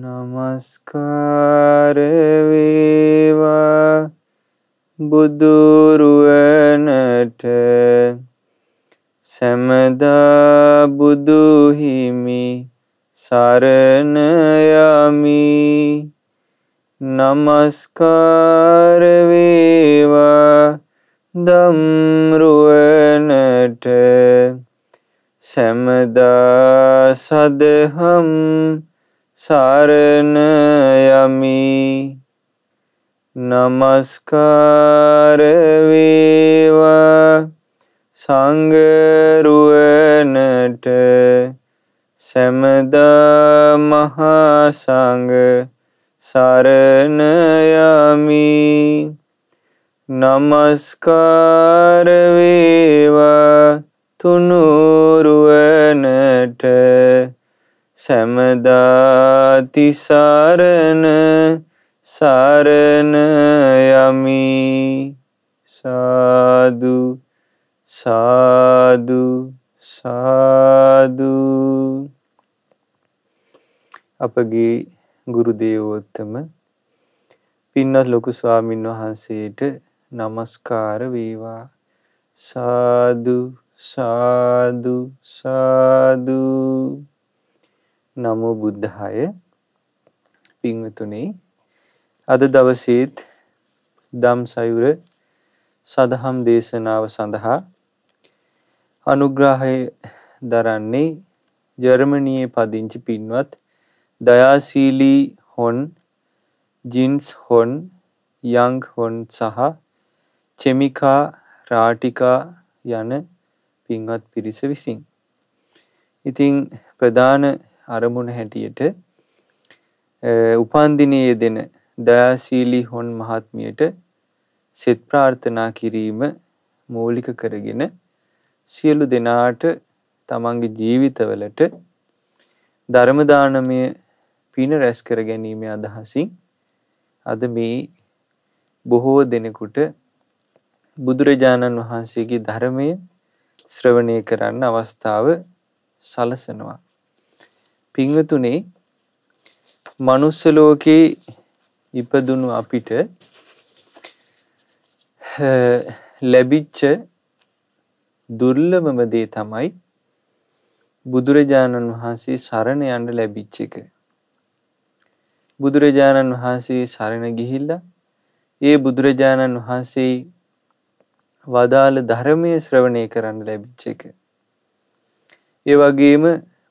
නමස්කාර වේවා බුදුරුවනට සැමදා බුදු හිමි සරණ යමි. නමස්කාර වේවා ධම්රුවනට සැමදා සදහම් සරණ යමි. නමස්කාර වේවා සංඝරුවනට සැමදා මහා සංඝ සරණ යමි. නමස්කාර වේවා තුනුරුවනට සැමදා තිසරණ සරණ යමි. සාදු සාදු සාදු. අපගේ ගුරු දේවෝත්තම පින්වත් ලොකු ස්වාමීන් වහන්සේට නමස්කාර වේවා. සාදු සාදු සාදු. නමෝ බුද්ධාය. පින්වතුනි, අද දවසේත් ධම්සයුර සදහම් දේශනාව සඳහා අනුග්‍රහය දරන්නේ ජර්මනියේ පදිංචි පින්වත් දයාශීලී හොන්, ජින්ස් හොන්, යං හොන් සහ චෙමිකා රාටිකා යන පින්වත් පිරිස විසින්. ඉතින් ප්‍රධාන අරමුණ හැටියට උපන්දිනයේ යෙදෙන දයාශීලී හොන් මහත්මියට සෙත් ප්‍රාර්ථනා කිරීම මූලික කරගෙන සියලු දෙනාට තමන්ගේ ජීවිතවලට ධර්ම දානමය පින රැස් කර ගැනීමේ අදහසින් අද මේ බොහෝ දෙනෙකුට බුදුරජාණන් වහන්සේගේ ධර්මය ශ්‍රවණය කරන්න අවස්ථාව සලසනවා. පින්වතුනි, මනුස්ස ලෝකේ ඉපදුණු අපිට ලැබිච්ච දුර්ලභම දේ තමයි බුදුරජාණන් වහන්සේ සරණ යන්න ලැබිච්ච එක. බුදුරජාණන් වහන්සේ සරණ ගිහිල්ලා ඒ බුදුරජාණන් වහන්සේ වදාළ ධර්මයේ ශ්‍රවණය කරන්න ලැබිච්ච එක. ඒ වගේම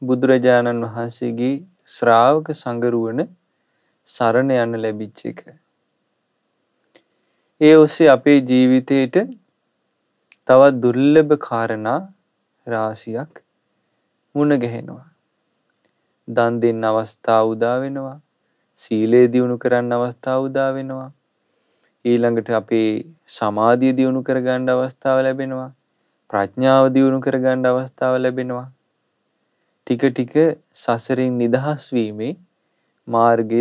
බුදුරජාණන් වහන්සේගේ ශ්‍රාවක සංගරුවන සරණ යන්න ලැබිච්ච එක. ඒ ඔස්සේ අපේ ජීවිතේට තවත් දුර්ලභ කාරණා රාශියක් මුණ ගැහෙනවා. දන් දෙන්න අවස්ථාව උදා වෙනවා. සීලය දියුණු කරන්න අවස්ථාව උදා වෙනවා. ඊළඟට අපේ සමාධිය දියුණු කරගන්න අවස්ථාව ලැබෙනවා. ප්‍රඥාව දියුණු කරගන්න අවස්ථාව ලැබෙනවා. ටික ටික සසරින් නිදහස් වීමේ මාර්ගය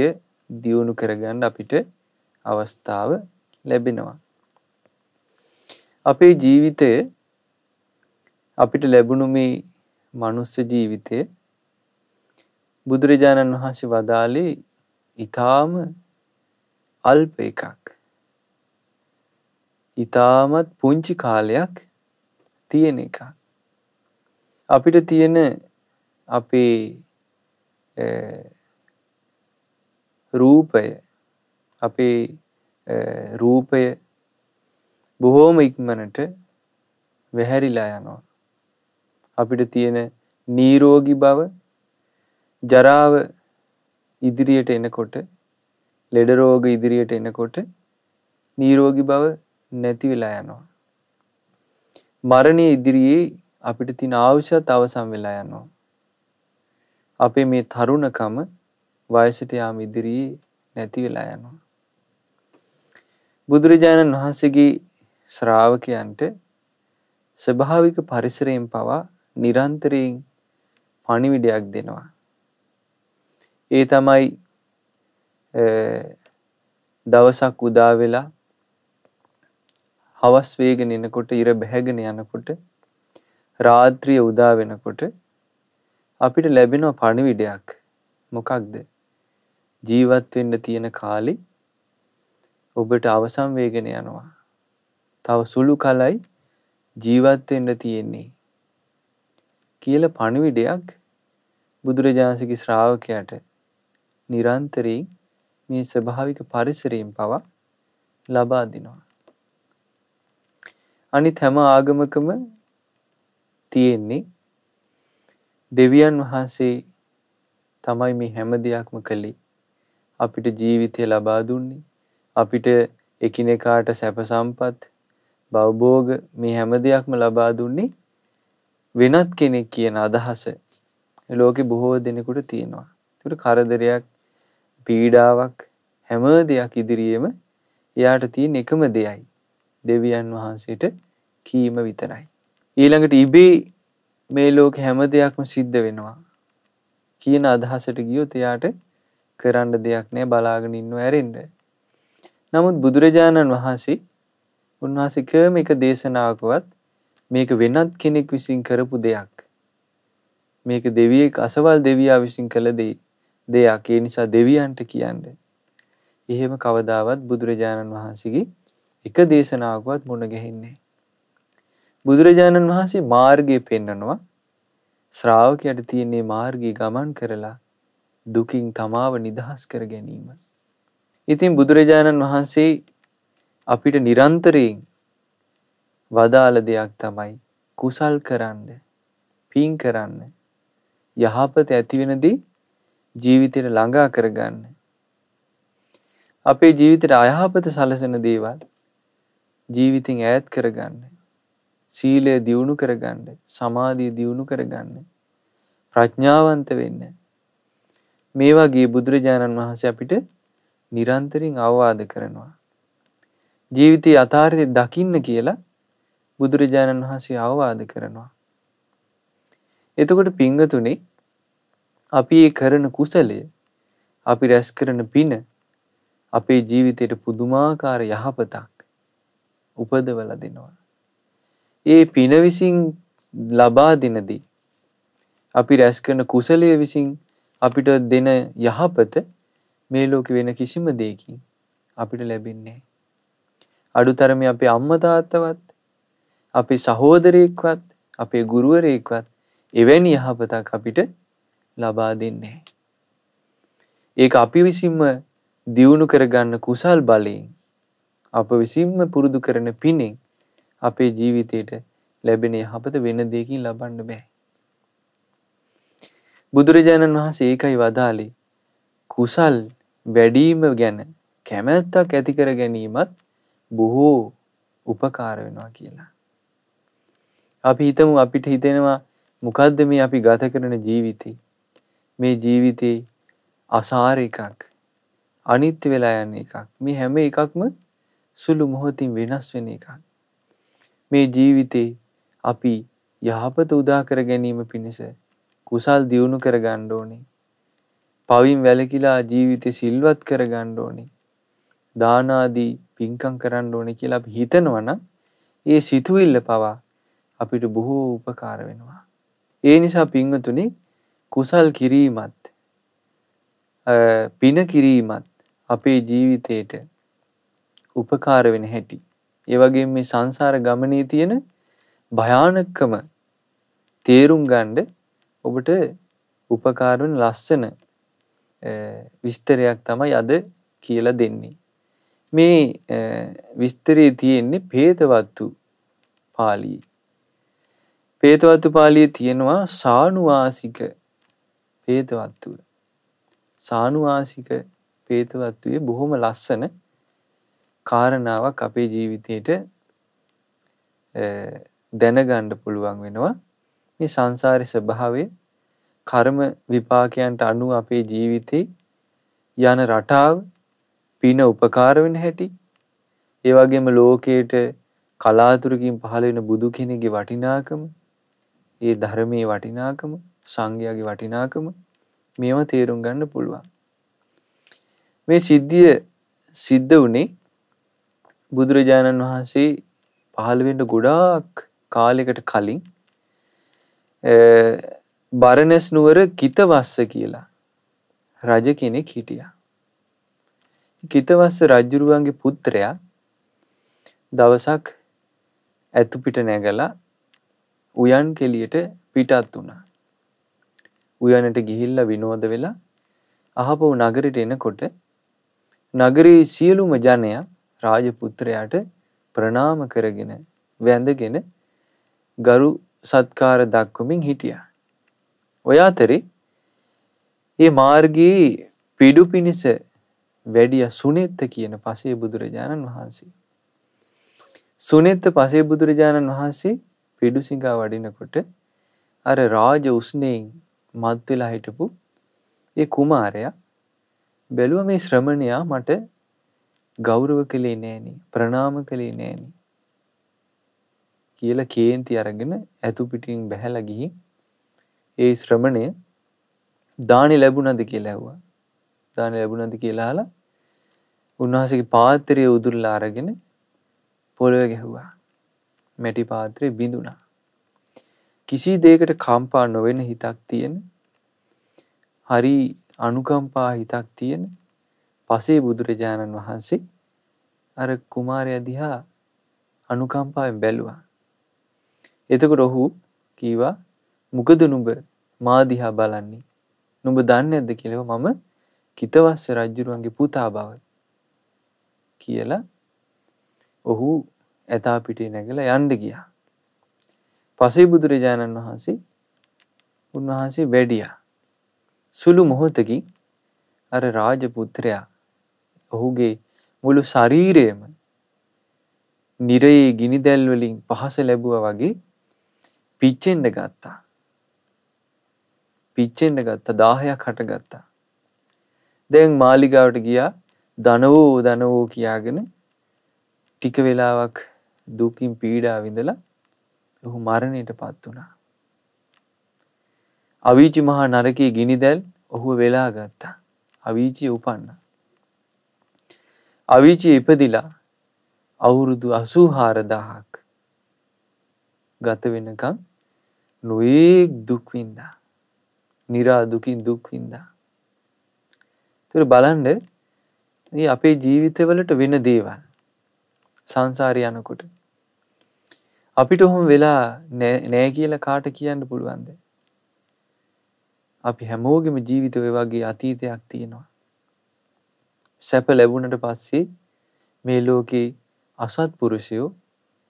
දියුණු කරගන්න අපිට අවස්ථාව ලැබෙනවා. අපේ ජීවිතය අපිට ලැබුණු මේ මනුස්ස ජීවිතය බුදුරජාණන් වහන්සේ වදාළේ ඊටාම අල්ප එකක්. ඊටාමත් පුංචි කාලයක් තියෙන එකක්. අපිට තියෙන අපේ රූපය බොහෝම ඉක්මනට වැහැරිලා යනවා. අපිට තියෙන නිරෝගී බව ජරාව ඉදිරියට එනකොට, ලෙඩ රෝග ඉදිරියට එනකොට නිරෝගී බව නැති වෙලා යනවා. මරණය ඉදිරියේ අපිට තියෙන ආයුෂත් අවසන් වෙලා යනවා. අපේ මේ තරුණකම වයසට යාම ඉදිරියේ නැති වෙලා යනවා. බුදුරජාණන් වහන්සේගේ ශ්‍රාවකයන්ට ස්වභාවික පරිසරයෙන් පවා නිරන්තරයෙන් පණිවිඩයක් දෙනවා. ඒ තමයි දවසක් උදා වෙලා හවස් වේගෙන එනකොට, ඉර බැහැගෙන යනකොට, රාත්‍රිය උදා වෙනකොට අපිට ලැබෙන පණිවිඩයක් මොකක්ද? ජීවත් වෙන්න තියෙන කාලේ ඔබට අවසන් වේගෙන යනවා. තව සුළු කලයි ජීවත් වෙන්න තියෙන්නේ කියලා පණිවිඩයක් බුදුරජාණන්සේගේ ශ්‍රාවකයාට නිරන්තරයෙන් මේ ස්වභාවික පරිසරයෙන් පවා ලබා දෙනවා. අනිත් හැම ආගමකම තියෙන්නේ දෙවියන් වහන්සේ තමයි මේ හැම දෙයක්ම කළේ. අපිට ජීවිතය ලබා දුන්නේ. අපිට එකිනෙකාට සැප සම්පත් භවභෝග මේ හැම දෙයක්ම ලබා දුන්නේ වෙනත් කෙනෙක් කියන අදහස ලෝකේ බොහෝ දෙනෙකුට තියෙනවා. ඒකට කරදරයක් පීඩාවක් හැම දෙයක් ඉදිරියේම එයාට තියෙන එකම දෙයයි දෙවියන් වහන්සේට කීම විතරයි. ඊළඟට ඉබේ මේ ලෝකේ හැම දෙයක්ම සිද්ධ වෙනවා කියන අදහසට ගියොත් එයාට කරන්න දෙයක් නෑ බලාගෙන ඉන්නව ඇරෙන්න. නමුත් බුදුරජාණන් වහන්සේ උන්වහන්සේ කම එක දේශනාවකවත් මේක වෙනත් කෙනෙක් විසින් කරපු දෙයක්. මේක දෙවියෙක් අසවල් දෙවියා විසින් කළ දෙයක්. ඒ නිසා දෙවියන්ට කියන්නේ. එහෙම කවදාවත් බුදුරජාණන් වහන්සේගේ එක දේශනාවකවත් මුණ ගැහින්නේ. බුදුරජාණන් වහන්සේ මාර්ගය පෙන්වනවා. ශ්‍රාවකයාට තියෙන මාර්ගය ගමන් කරලා දුකින් තමාව නිදහස් කර ගැනීම. ඉතින් බුදුරජාණන් වහන්සේ අපිට නිරන්තරයෙන් වදාළ දෙයක් තමයි කුසල් කරන්න, පින් කරන්න, යහපත ඇති වෙනදී ජීවිතයට ළඟා කරගන්න. අපේ ජීවිතයට අයහපත සලසන දේවල් ජීවිතෙන් ඈත් කරගන්න. සීලය දියුණු කරගන්න, සමාධිය දියුණු කරගන්න, ප්‍රඥාවන්ත වෙන්න. මේ වගේ බුදුරජාණන් වහන්සේ අපිට නිරන්තරයෙන් අවවාද කරනවා. ජීවිතයේ යථාර්ථය දකින්න කියලා බුදුරජාණන් වහන්සේ අවවාද කරනවා. එතකොට පින්වතුනි අපි ඒ කරන කුසලය, අපි රැස් කරන පින අපේ ජීවිතයට පුදුමාකාර යහපතක් උපදවලා දෙනවා. ඒ පින විසින් ලබා දෙනදී අපි රැස් කරන කුසලය විසින් අපිට දෙන යහපත මේ ලෝකෙ වෙන කිසිම දෙයකින් අපිට ලැබෙන්නේ නැහැ. අඩුතරමේ අපේ අම්මා තාත්තවත්, අපේ සහෝදරයෙක්වත්, අපේ ගුරුවරයෙක්වත් එවැනි යහපතක් අපිට ලබා දෙන්නේ නැහැ. ඒක අපි විසින්ම දියුණු කරගන්න කුසල් බලයෙන්, අප විසින්ම පුරුදු කරන පිනෙන් අපේ ජීවිතයට ලැබෙන යහපත වෙන දෙයකින් ලබන්න බෑ. බුදුරජාණන් වහන්සේ ඒකයි වදාළේ කුසල් වැඩිම ගැන කැමැත්තක් ඇති කර ගැනීමත් බොහෝ උපකාර වෙනවා කියලා. අපි හිතමු අපිට හිතෙනවා මොකද්ද මේ අපි ගත කරන ජීවිතේ? මේ ජීවිතේ අසාර එකක්, අනිත්‍ය වෙලා යන එකක්. මේ හැම එකක්ම සුළු මොහොතින් වෙනස් වෙන එකක්. මේ ජීවිතේ අපි යහපත උදා කර ගැනීම පිණිස කුසල් දියුණු කර ගන්න ඕනේ. පවින් වැළකීලා ජීවිතේ සිල්වත් කර ගන්න ඕනේ. දාන ආදී පින්කම් කරන්න ඕනේ කියලා අපි හිතනවා නම් ඒ සිතුවිල්ල පවා අපිට බොහෝ උපකාර වෙනවා. ඒ නිසා පින්වතුනි කුසල් කිරීමත් පින කිරීමත් අපේ ජීවිතේට උපකාර වෙන හැටි. ඒ වගේම මේ සංසාර ගමනේ තියෙන භයානකම තේරුම් ගන්න ඔබට උපකාර වෙන ලස්සන විස්තරයක් තමයි අද කියලා දෙන්නේ. මේ විස්තරේ තියෙන්නේ පේතවත්තු පාළියේ. පේතවත්තු පාළියේ තියෙනවා සානුවාසික පේතවත්තුව. සානුවාසික පේතවත්තුවේ බොහොම ලස්සන කාරණාවක් අපේ ජීවිතේට දැනගන්න පුළුවන් වෙනවා. මේ සංසාරේ ස්වභාවය, කර්ම විපාකයන්ට අනුව අපේ ජීවිතේ යන රටාව, පින උපකාර වෙන හැටි, ඒ වගේම ලෝකයට කලාතුරකින් පහළ වෙන බුදු කෙනෙක්ගේ වටිනාකම, ඒ ධර්මයේ වටිනාකම, සංඝයාගේ වටිනාකම මේව තේරුම් ගන්න පුළුවන්. මේ සිද්ධිය සිද්ධ වුණේ බුදුරජාණන් වහන්සේ පහළ වෙන්න ගොඩාක් කාලයකට කලින් බරණැස් නුවර කිතවස්ස කියලා රජ කෙනෙක් හිටියා. කිතවස්ස රජුරුවන්ගේ පුත්‍රයා දවසක් ඇතු පිට නැගලා උයන් කෙලියට පිටත් වුණා. උයනට ගිහිල්ලා විනෝද වෙලා අහපොව නගරෙට එනකොට නගරේ සියලුම ජනයා රාජපුත්‍රයාට ප්‍රණාම කරගෙන වැඳගෙන ගරු සත්කාර දක්වමින් හිටියා. ඔය අතරේ මේ මාර්ගයේ පිඩු පිනිස වැඩිය සුනෙත්ත කියන පසේ බුදුරජාණන් වහන්සේ. සුනෙත්ත පසේ බුදුරජාණන් වහන්සේ පිඩුසිඟා වඩිනකොට අර රාජ උස්නෙන් මත් වෙලා හිටපු ඒ කුමාරයා බැලුවා මේ ශ්‍රමණයා මට ගෞරව කළේ නෑනේ, ප්‍රණාම කළේ නෑනේ කියලා කේන්ති අරගෙන ඇතු පිටින් බැහැලා ගිහින් ඒ ශ්‍රමණය දානි ලැබුණද කියලා ඇහුවා. දානි ලැබුණද කියලා අහලා උන්වහන්සේගේ පාත්‍රය උදුරලා අරගෙන පොළවේ ගැහුවා. මැටි පාත්‍රේ බිඳුණා. කිසි දෙයකට කම්පා නොවෙන හිතක් තියෙන, හරි අනුකම්පා හිතක් තියෙන පසේ බුදුරජාණන් වහන්සේ අර කුමාරයා දිහා අනුකම්පාවෙන් බැලුවා. එතකොට ඔහු කීවා මොකද නුඹ මා දිහා බලන්නේ? නුඹ දන්නේ නැද්ද කියලා මම කිතවස්ස රජුරුවන්ගේ පුතා බව කියලා ඔහු ඇතා පිටේ නැගලා යන්න ගියා. පසේ බුදුරජාණන් වහන්සේ වැඩියා. සුළු මොහොතකින් අර රාජපුත්‍රයා ඔහුගේ මුළු ශරීරයම නිරයේ ගිනි දැල් වලින් පහස ලැබුවා වගේ පිච්චෙන්න ගත්තා. 1000ක් හටගත්තා. දැන් මාලිගාවට ගියා. දනවෝ කියාගෙන ටික වෙලාවක් දුකින් පීඩා විඳලා ඔහු මරණයටපත් වුණා. අවීචි මහා නරකයේ ගිනි දැල් ඔහුව වෙලා ගත්තා. අවීචිය උපන්නා. අවීචිය ඉපදිලා අවුරුදු 84000ක් ගත වෙනකන් නොඑක් දුක් විඳා. නිරා දුකින් දුක් විඳා. ඒතර බලන්න මේ අපේ ජීවිතවලට වෙන දේවල් සංසාරේ යනකොට අපිට ඔහොම වෙලා නෑ කියලා කාට කියන්න පුළුවන්ද? අපි හැමෝගෙම ජීවිතේ ඔය වගේ අතීතයක් තියෙනවා. සැප ලැබුණට පස්සේ මේ ලෝකේ අසත්පුරුෂයෝ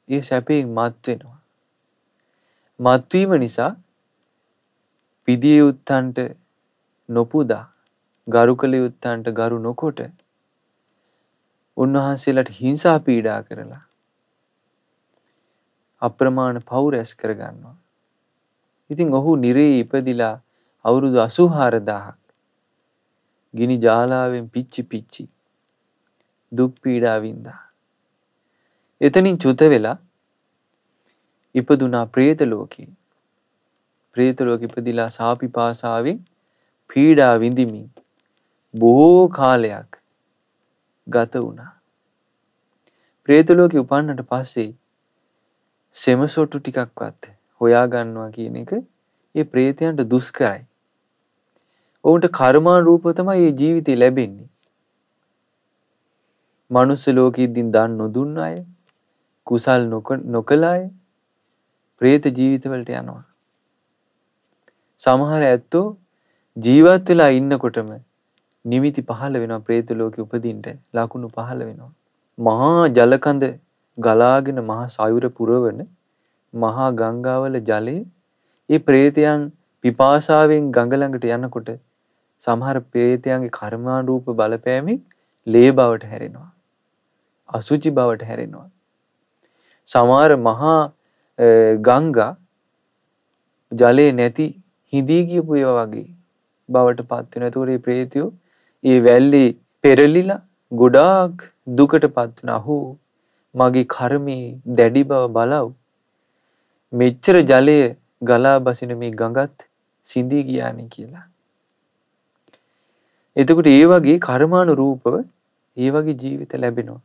ඒ සැපයෙන් මත් වෙනවා. මත් වීම නිසා පිදිය යුත්තන්ට නොපුදා ගරු කළ යුත්තන්ට ගරු නොකොට උන්වහන්සේලාට හිංසා පීඩා කරලා අප්‍රමාණ පව් රැස් කරගන්නවා. ඉතින් ඔහු නිරේ ඉපදිලා අවුරුදු 84000ක් ගිනි ජාලාවෙන් පිච්චි දුක් පීඩා වින්දා. එතනින් චුත වෙලා ඉපදුනා പ്രേත ලෝකේ. പ്രേත ලෝකෙ ඉපදිලා සාපිපාසාවෙන් පීඩා විඳිමින් බොහෝ කාලයක් ගත වුණා. പ്രേත ලෝකෙ උපන්නට පස්සේ සෙමසොට්ටු ටිකක්වත් හොයා ගන්නවා කියන එක ඒ പ്രേතයන්ට දුෂ්කරයි. ඔවුන්ට කර්මානුරූපව තමයි මේ ජීවිතේ ලැබෙන්නේ. මනුස්ස ලෝකෙදින් දන් නොදුන්න අය, කුසල් නොකළ අය പ്രേත ජීවිතවලට යනවා. සමහර ඇත්තෝ ජීවත් වෙලා ඉන්නකොටම නිමිති පහළ වෙනවා. പ്രേත ලෝකෙ උපදින්න ලකුණු පහළ වෙනවා. මහා ජලකඳ ගලාගෙන මහා සයුර පුරවන මහා ගංගාවල ජලය ඒ പ്രേතයන් පිපාසාවෙන් ගඟ ළඟට යනකොට සමහර പ്രേතයන්ගේ කර්මානුරූප බලපෑමෙන් ලේ බවට හැරෙනවා. අසුචි බවට හැරෙනවා. සමහර මහා ගංගා ජලයේ නැති හිඳී ගියපු ඒවා වගේ බවට පත් වෙනවා. ඒතකොට මේ പ്രേතයෝ ඒ වැල්ලේ පෙරලිලා ගොඩාක් දුකටපත් වෙනවා. අහෝ මගේ කර්මයේ දැඩි බව බලව. මෙච්චර ජලය ගලා බසින මේ ගඟත් සිඳී ගියානේ කියලා. එතකොට ඒ වගේ කර්මානුරූපව ඒ වගේ ජීවිත ලැබෙනවා.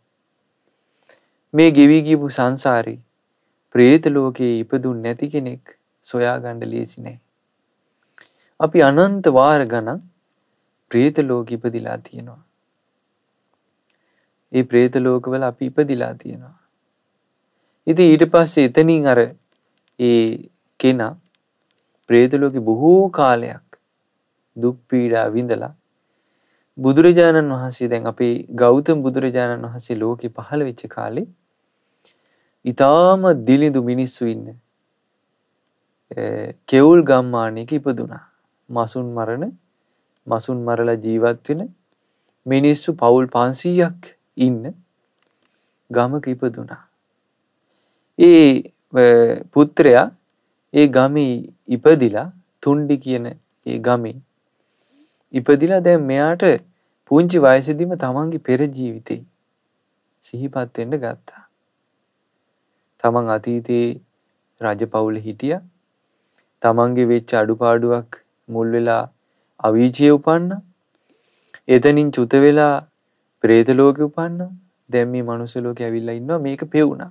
මේ ගෙවි ගියපු සංසාරේ പ്രേත ලෝකේ ඉපදුන් නැති කෙනෙක් සොයා ගන්න ලේසි නෑ. අපි අනන්ත වාර ගණන් പ്രേත ලෝකෙ ඉපදිලා තියෙනවා. ඒ പ്രേත ලෝකවල අපි ඉපදිලා තියෙනවා. ඉතින් ඊට පස්සේ එතනින් අර ඒ කෙනා പ്രേත ලෝකේ බොහෝ කාලයක් දුක් පීඩා විඳලා බුදුරජාණන් වහන්සේ දැන් අපේ ගෞතම බුදුරජාණන් වහන්සේ ලෝකේ පහළ වෙච්ච කාලේ ඊටාම දිලිඳු මිනිස්සු ඉන්න කෙවුල් ගම්මානයක ඉපදුනා. මසුන් මරලා ජීවත් වෙන මිනිස්සු පවුල් 500ක් ඉන්න ගමක ඉපදුනා. ඒ පුත්‍රයා ඒ ගමේ ඉපදිලා තුණ්ඩි කියන ඒ ගමේ ඉපදිලා දැන් මෙයාට පුංචි වයසේදීම තමන්ගේ පෙර ජීවිතේ සිහිපත් වෙන්න ගත්තා. තමන් අතීතේ රජපෞලේ හිටියා. තමන්ගේ වෙච්ච අඩුපාඩුවක් මුල් වෙලා අවීචියේ උපන්නා. එතනින් චුත වෙලා പ്രേත ලෝකේ උපන්නා. දැන් මේ මනුස්ස ලෝකේ ඇවිල්ලා ඉන්නවා. මේක පෙවුනා.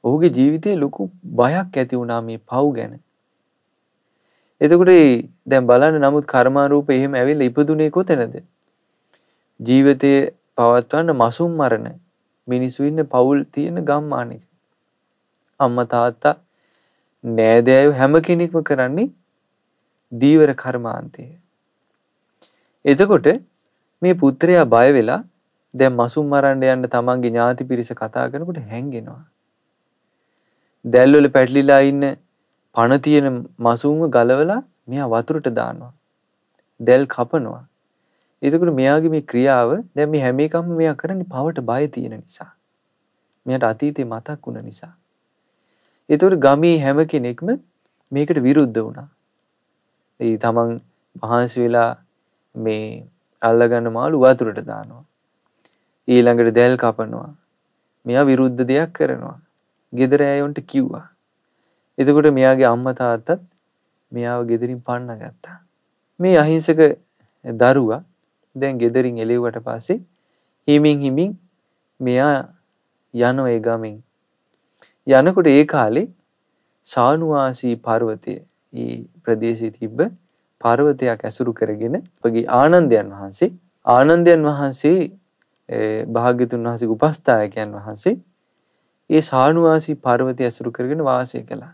ඔහුගේ ජීවිතේ ලොකු බයක් ඇති වුණා මේ පව් ගැන. එතකොට දැන් බලන්න නමුත් කර්මාරූප එහෙම ඇවිල්ලා ඉපදුනේ කොතැනද? ජීවිතේ පවත්වන්න මසුන් මරණ මිනිස්සු ඉන්න පවුල් තියෙන ගම්මානයක. අම්මා තාත්තා නෑදෑයෝ හැම කෙනෙක්ම කරන්නේ දීවර කර්මාන්තය. එතකොට මේ පුත්‍රයා බය වෙලා දැන් මසුන් මරන්න යන්න තමන්ගේ ඥාති පිරිස කතා කරනකොට හැංගෙනවා. දැල්වල පැටලිලා ඉන්න පණ තියෙන මසුන්ව ගලවලා මෙයා වතුරට දානවා. දැල් කපනවා. එතකොට මෙයාගේ මේ ක්‍රියාව දැන් මේ හැම එකම මෙයා කරන්නේ පවට බය තියෙන නිසා. මෙයාට අතීතේ මතක් වුණ නිසා. එතකොට ගමේ හැම කෙනෙක්ම මේකට විරුද්ධ වුණා. ඒ තමන් මහන්සි වෙලා මේ අල්ලගන්න මාළු වතුරට දානවා. ඊළඟට දැල් කපනවා. මෙයා විරුද්ධ දෙයක් කරනවා. ගෙදර ඇයොන්ට කිව්වා. එතකොට මෙයාගේ අම්මා තාත්තත් මෙයාව ගෙදරින් පන්න ගත්තා. මේ අහිංසක දරුවා දැන් ගෙදරින් එළෙව්වට පස්සේ හිමින් මෙයා යනවා ඒ ගමෙන්. යනකොට ඒ කාලේ සානුවාසී පර්වතය ඒ ප්‍රදේශයේ තිබ්බ පර්වතයක් ඇසුරු කරගෙන අපගේ ආනන්දයන් වහන්සේ භාග්‍යතුන් වහන්සේගේ උපස්ථායකයන් වහන්සේ ඒ සානුවාසී පර්වතය ඇසුරු කරගෙන වාසය කළා.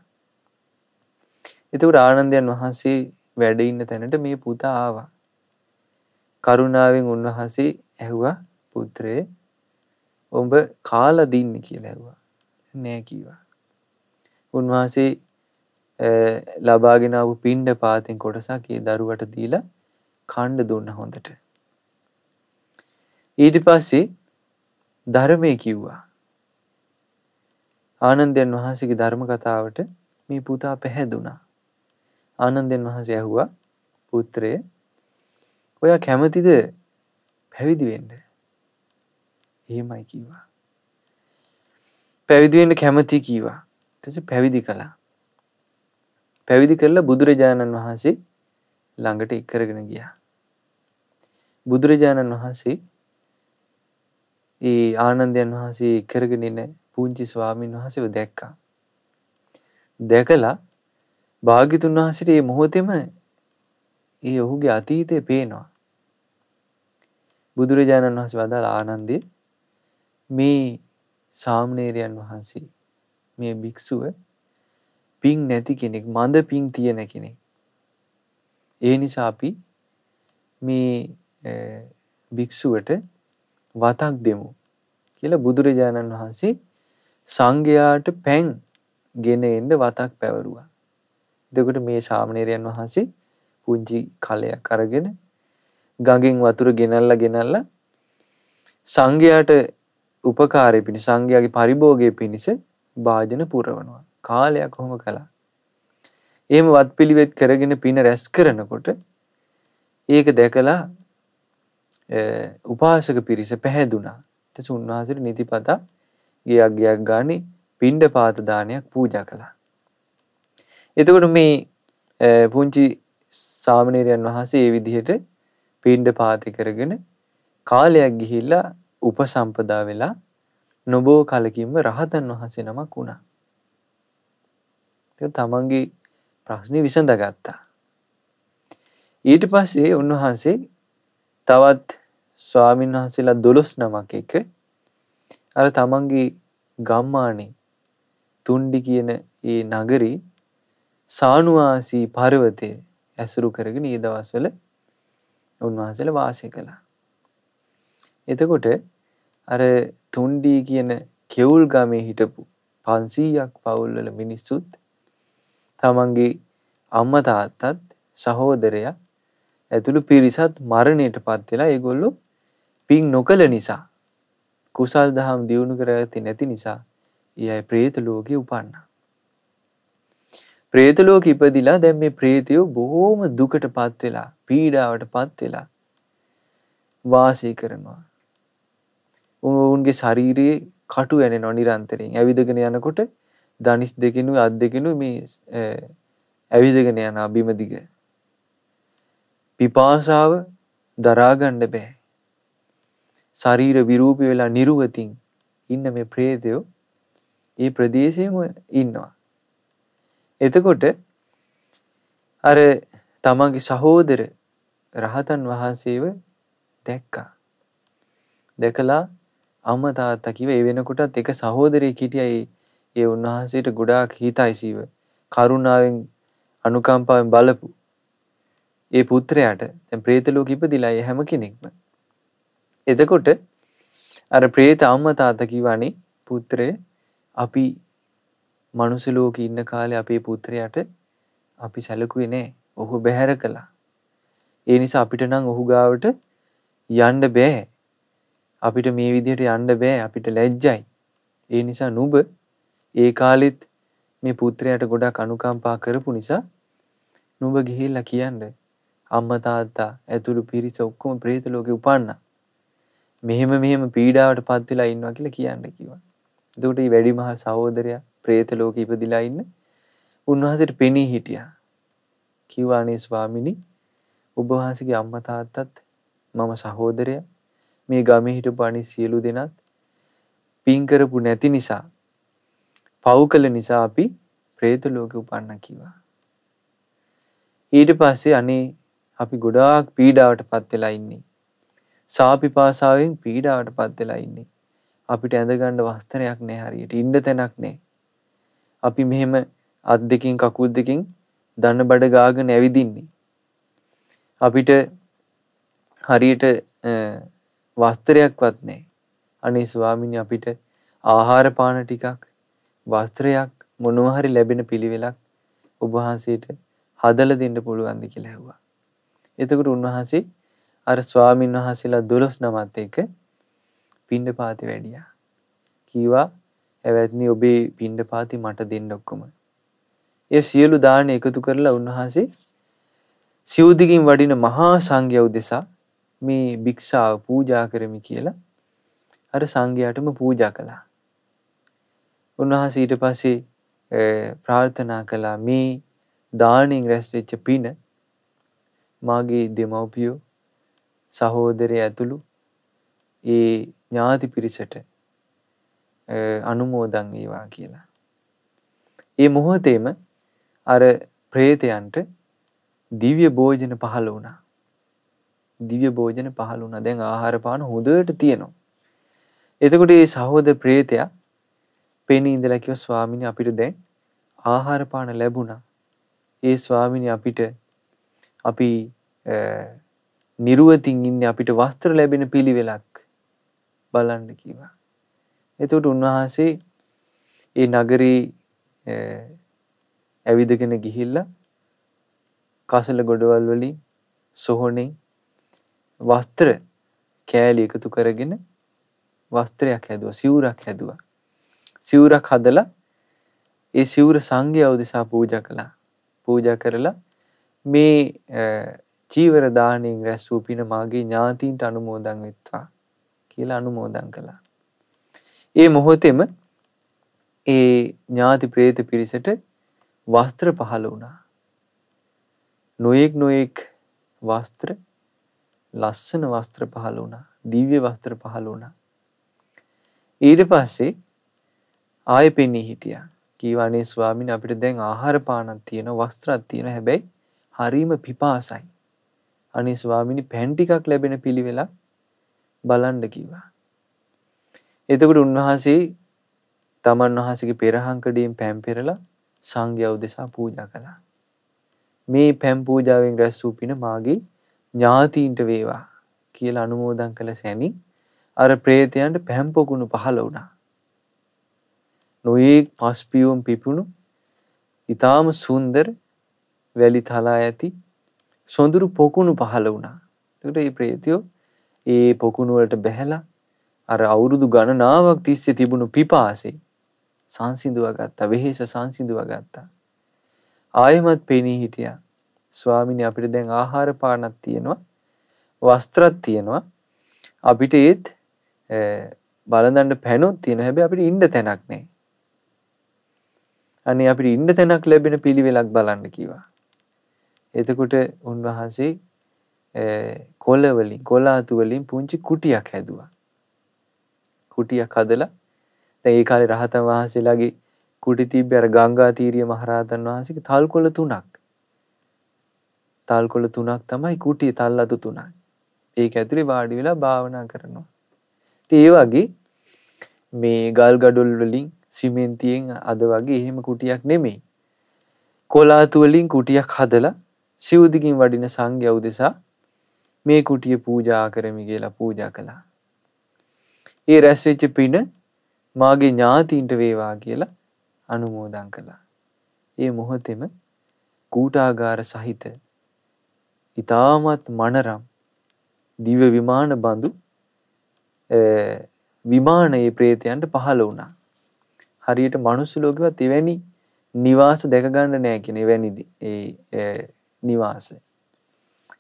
එතකොට ආනන්දයන් වහන්සේ වැඩ ඉන්න තැනට මේ පුතා ආවා. කරුණාවෙන් උන්වහන්සේ ඇහුවා පුත්‍රේ ඔබ කාලා දින්න කියලා ඇහුවා. නෑ කිව්වා. උන්වහන්සේ ලබාගෙන ආපු පින්ඩ පාතෙන් කොටසක් ඒ දරුවට දීලා කන්න දුන්නා හොඳට. ඊට පස්සේ ධර්මයේ කිව්වා. ආනන්දයන් වහන්සේගේ ධර්ම කතාවට මේ පුතා පැහැදුනා. ආනන්දයන් වහන්සේ ඇහුවා පුත්‍රය ඔයා කැමතිද පැවිදි වෙන්න? එහෙමයි කිව්වා. පැවිදි වෙන්න කැමති කිව්වා. ඊට පස්සේ පැවිදි කළා. පැවිදි කරලා බුදුරජාණන් වහන්සේ ළඟට ඉක්කරගෙන ගියා. බුදුරජාණන් වහන්සේ ඒ ආනන්දයන් වහන්සේ ඉක්කරගෙන ඉන්න පුංචි ස්වාමීන් වහන්සේව දැක්කා. දැකලා භාග්‍යතුන් වහන්සේට මේ මොහොතේම ඒ ඔහුගේ අතීතය පේනවා. බුදුරජාණන් වහන්සේ වදාළ ආනන්දේ මේ සාමණේරයන් වහන්සේ මේ භික්ෂුව පිං නැති කෙනෙක්, මන්ද පිං තියෙන කෙනෙක්. ඒ නිසා අපි මේ භික්ෂුවට වතක් දෙමු කියලා බුදුරජාණන් වහන්සේ සංඝයාට පැන් ගෙන එන්න වතක් පැවරුවා. එතකොට මේ සාමණේරයන් වහන්සේ පුංචි කලයක් අරගෙන ගඟෙන් වතුර ගෙනල්ලා සංඝයාට උපකාරය පිණිස සංඝයාගේ පරිභෝගය පිණිස භාජන පුරවනවා. කාලයක් කොහොම කළා. එහෙම වත්පිළිවෙත් කරගෙන පින රැස් කරනකොට ඒක දැකලා උපාසක පිරිස පැහැදුනා. ඊට පස්සේ උන්වහන්සේට නිතිපතා ගියක් ගානේ පින්ඩ පාත දානයක් පූජා කළා. එතකොට මේ පුංචි සාමණේරයන් වහන්සේ මේ විදිහට පින්ඩ පාත කරගෙන කාලයක් ගිහිල්ලා උපසම්පදා වෙලා නොබෝ කලකින්ම රහතන් වහන්සේ නමක් වුණා. ඒක තමන්ගේ ප්‍රශ්නේ විසඳගත්තා. ඊට පස්සේ උන්වහන්සේ තවත් ස්වාමීන් වහන්සේලා 12 නමක් එක්ක අර තමන්ගේ ගම්මානේ තුන්ඩි කියන ඒ නගරේ සානුවාසී පර්වතය ඇසුරු කරගෙන ඒ දවස්වල උන්වහන්සේලා වාසය කළා. එතකොට අර තුන්ඩි කියන කෙවුල් ගමේ හිටපු 500ක් පවුල් වල මිනිස්සුත් තමන්ගේ අම්මා තාත්තත් සහෝදරයා ඇතුළු පිරිසත් මරණයටපත් වෙලා ඒගොල්ලෝ පින් නොකළ නිසා කුසල් දහම් දියුණු කරගත්තේ නැති නිසා ඒ අය പ്രേත ලෝකේ උපන්නා. പ്രേත ලෝකෙ ඉපදිලා දැන් මේ പ്രേතයෝ බොහොම දුකටපත් වෙලා පීඩාවටපත් වෙලා වාසය කරනවා. උන්ගේ ශරීරයේ කටු ඇනෙනවා නිරන්තරයෙන්. ඇවිදගෙන යනකොට දනිස් දෙකිනු අත් දෙකිනු මේ ඇවිදගෙන යන බිම දිග. පිපාසාව දරා ගන්න බෑ. ශරීර විරූපී වෙලා නිරුවතින් ඉන්න මේ പ്രേතයෝ ඒ ප්‍රදේශයේම ඉන්නවා. එතකොට අර තමන්ගේ සහෝදර රහතන් වහන්සේව දැක්කා. දැකලා අම්මා තාත්තා කිව්වා ඒ වෙනකොටත් එක සහෝදරයෙක් හිටියා ඒ උන්වහන්සේට ගොඩාක් හිතයිසීව කරුණාවෙන් අනුකම්පාවෙන් බලපු ඒ පුත්‍රයාට දැන් പ്രേත ලෝකෙ ඉපදිලා ඒ හැම කෙනෙක්ම. එතකොට අර പ്രേත අම්මා තාත්තා කිව්වනේ පුත්‍රය අපි මනුස්ස ලෝකේ ඉන්න කාලේ අපේ පුත්‍රයාට අපි සැලකුවේ නෑ. ඔහු බැහැර කළා. ඒ නිසා අපිට නම් ඔහු ගාවට යන්න බෑ. අපිට මේ විදිහට යන්න බෑ. අපිට ලැජ්ජයි. ඒ නිසා නුඹ ඒ කාලෙත් මේ පුත්‍රයාට ගොඩක් අනුකම්පා කරපු නිසා නුඹ ගිහිල්ලා කියන්න අම්මා තාත්තා ඇතුළු පිරිස ඔක්කොම പ്രേත ලෝකේ උපන්නා. මෙහෙම පීඩාවටපත් වෙලා ඉන්නවා කියලා කියන්න කිව්වා. එතකොට මේ වැඩිමහල් සහෝදරයා പ്രേත ලෝකෙ ඉපදිලා ඉන්න උන්වහන්සේට පෙනී හිටියා. කිව්වා අනේ ස්වාමිනී ඔබ වහන්සේගේ අම්මා තාත්තත් මම සහෝදරයා මේ ගමේ හිටපු අනිත් සියලු දෙනාත් පින් කරපු නැති නිසා පව් කළ නිසා අපි പ്രേත ලෝකෙ උපන්නා කිව්වා. ඊට පස්සේ අනේ අපි ගොඩාක් පීඩාවටපත් වෙලා ඉන්නේ. සාපිපාසාවෙන් පීඩාවටපත් වෙලා ඉන්නේ. අපිට ඇඳ ගන්න වස්ත්‍රයක් නැහැ හරියට. ඉන්න තැනක් නැහැ. අපි මෙහෙම අත් දෙකින් කකුල් දෙකින් දන බඩ ගාගෙන ඇවිදින්නේ. අපිට හරියට වස්ත්‍රයක්වත් නැහැ. අනේ ස්වාමීනි අපිට ආහාර පාන ටිකක් වස්ත්‍රයක් මොනවා හරි ලැබෙන පිළිවෙලක් ඔබ වහන්සේට හදලා දෙන්න පුළුවන්ද කියලා ඇහුවා. එතකොට උන්වහන්සේ අර ස්වාමීන් වහන්සේලා 12 නමත් එක්ක පිණ්ඩපාතේ වැඩියා. කීවා එවත්නි ඔබේ පිණ්ඩපාතේ මට දෙන්න ඔක්කොම. ඒ සියලු දාන එකතු කරලා උන්වහන්සේ සිව්දිගින් වඩින මහා සංඝයා උදෙසා මේ භික්ෂාව පූජා කරමි කියලා අර සංඝයාටම පූජා කළා. උන්වහන්සේ ඊට පස්සේ ප්‍රාර්ථනා කළා මේ දාණයෙන් රැස් වෙච්ච පින මාගේ දෙමව්පියෝ සහෝදරය ඇතුළු ඒ ඥාති පිරිසට අනුමෝදන් වේවා කියලා. ඒ මොහොතේම අර പ്രേතයන්ට දිව්‍ය භෝජන පහළ වුණා. දිව්‍ය භෝජන පහළ වුණා. දැන් ආහාර පාන හොඳට තියෙනවා. එතකොට මේ සහෝදර പ്രേතයා පෙනී ඉඳලා කිව්වා ස්වාමීනි අපිට දැන් ආහාර පාන ලැබුණා. ඒ ස්වාමීනි අපි නිරුවතින් ඉන්නේ අපිට වස්ත්‍ර ලැබෙන පිළිවෙලක් බලන්න කිව්වා. එතකොට උන්වහන්සේ ඒ නගරේ ඇවිදගෙන ගිහිල්ලා කසල ගොඩවල් වලින් සොහොනේ වස්ත්‍ර කෑලි එකතු කරගෙන වස්ත්‍රයක් හැදුවා, සිවුරක් හැදුවා. සිවුරක් හදලා ඒ සිවුර සංඝයා උදෙසා පූජා කළා. පූජා කරලා මේ චීවර දාණයෙන් රැස් වූ පින මාගේ ඥාතීන්ට අනුමෝදන් වෙත්වා කියලා අනුමෝදන් කළා. ඒ මොහොතේම ඒ ඥාති പ്രേත පිරිසට වස්ත්‍ර පහළ වුණා. නොඑක් වස්ත්‍ර ලස්සන වස්ත්‍ර පහළ වුණා. දිව්‍ය වස්ත්‍ර පහළ වුණා. ඊට පස්සේ ආයෙ පෙනී හිටියා. කීවා අනේ ස්වාමීනි අපිට දැන් ආහාර පානක් තියෙනවා, වස්ත්‍රයක් තියෙනවා. හැබැයි හරීම පිපාසයි. අනේ ස්වාමීනි පැන් ටිකක් ලැබෙන පිළිවෙලක් බලන්න කිව්වා. එතකොට උන්වහන්සේ තමන් වහන්සේගේ පෙරහංකඩයෙන් පැන් පෙරලා සංඝයා උදෙසා පූජා කළා. මේ පැන් පූජාවෙන් රැස් වූ පින මාගේ ඥාතීන්ට වේවා කියලා අනුමෝදන් කළ සැනින් අර ප්‍රේතයන්ට පැන් පොකුණු පහළ වුණා. නොයෙක් පස් පියුම් පිපුණු ඊටාම සුන්දර වැලි තලා ඇති සොඳුරු පොකුණු පහළ වුණා. ඒකට මේ ප්‍රේතයෝ ඒ පොකුණු වලට බැහැලා අර අවුරුදු ගණනාවක් තිස්සේ තිබුණු පිපාසෙ සංසිඳුවා ගත්තා. වෙහෙස සංසිඳුවා ගත්තා. ආයෙමත් පෙනී හිටියා. ස්වාමීනි අපිට දැන් ආහාර පානක් තියෙනවා. වස්ත්‍රයක් තියෙනවා. අපිට ඒත් බලඳන්න පැනොත් තියෙනවා. හැබැයි අපිට ඉන්න තැනක් නැහැ. අනේ අපිට ඉන්න තැනක් ලැබෙන පිළිවෙලක් බලන්න කිව්වා. එතකොට උන්වහන්සේ කොළ ආතු වලින් පුංචි කුටියක් හැදුවා. කුටියක් හදලා දැන් ඒ කාලේ රහතන් වහන්සේලාගේ කුටි තිබ්බේ අර ගංගා තීරිය මහරහතන් වහන්සේගේ තල්කොළ 3ක්. තල්කොළ 3ක් තමයි කුටිය තල්ලතු 3ක්. ඒක ඇතුලේ වාඩි වෙලා භාවනා කරනවා. ඉතින් ඒ වගේ මේ ගල් ගඩොල් වලින් සිමෙන්තියෙන් අද වගේ එහෙම කුටියක් නෙමෙයි. කොලාතු වලින් කුටියක් හදලා සිවුදිකින් වඩින සංඝයා උදෙසා මේ කුටිය පූජා කරමි කියලා පූජා කළා. ඒ රැස් වෙච්ච පින මාගේ ඥාතීන්ට වේවා කියලා අනුමෝදන් කළා. ඒ මොහොතේම කූටාගාර සහිත ඊටමත් මනරම් දිව්‍ය විමාන බඳු විමානයේ ප්‍රේතයන්ට පහළ වුණා. හරියට මනුස්ස ලෝකෙවත් එවැනි නිවාස දැක ගන්න නැහැ කියන එවැනිදි ඒ නිවාස.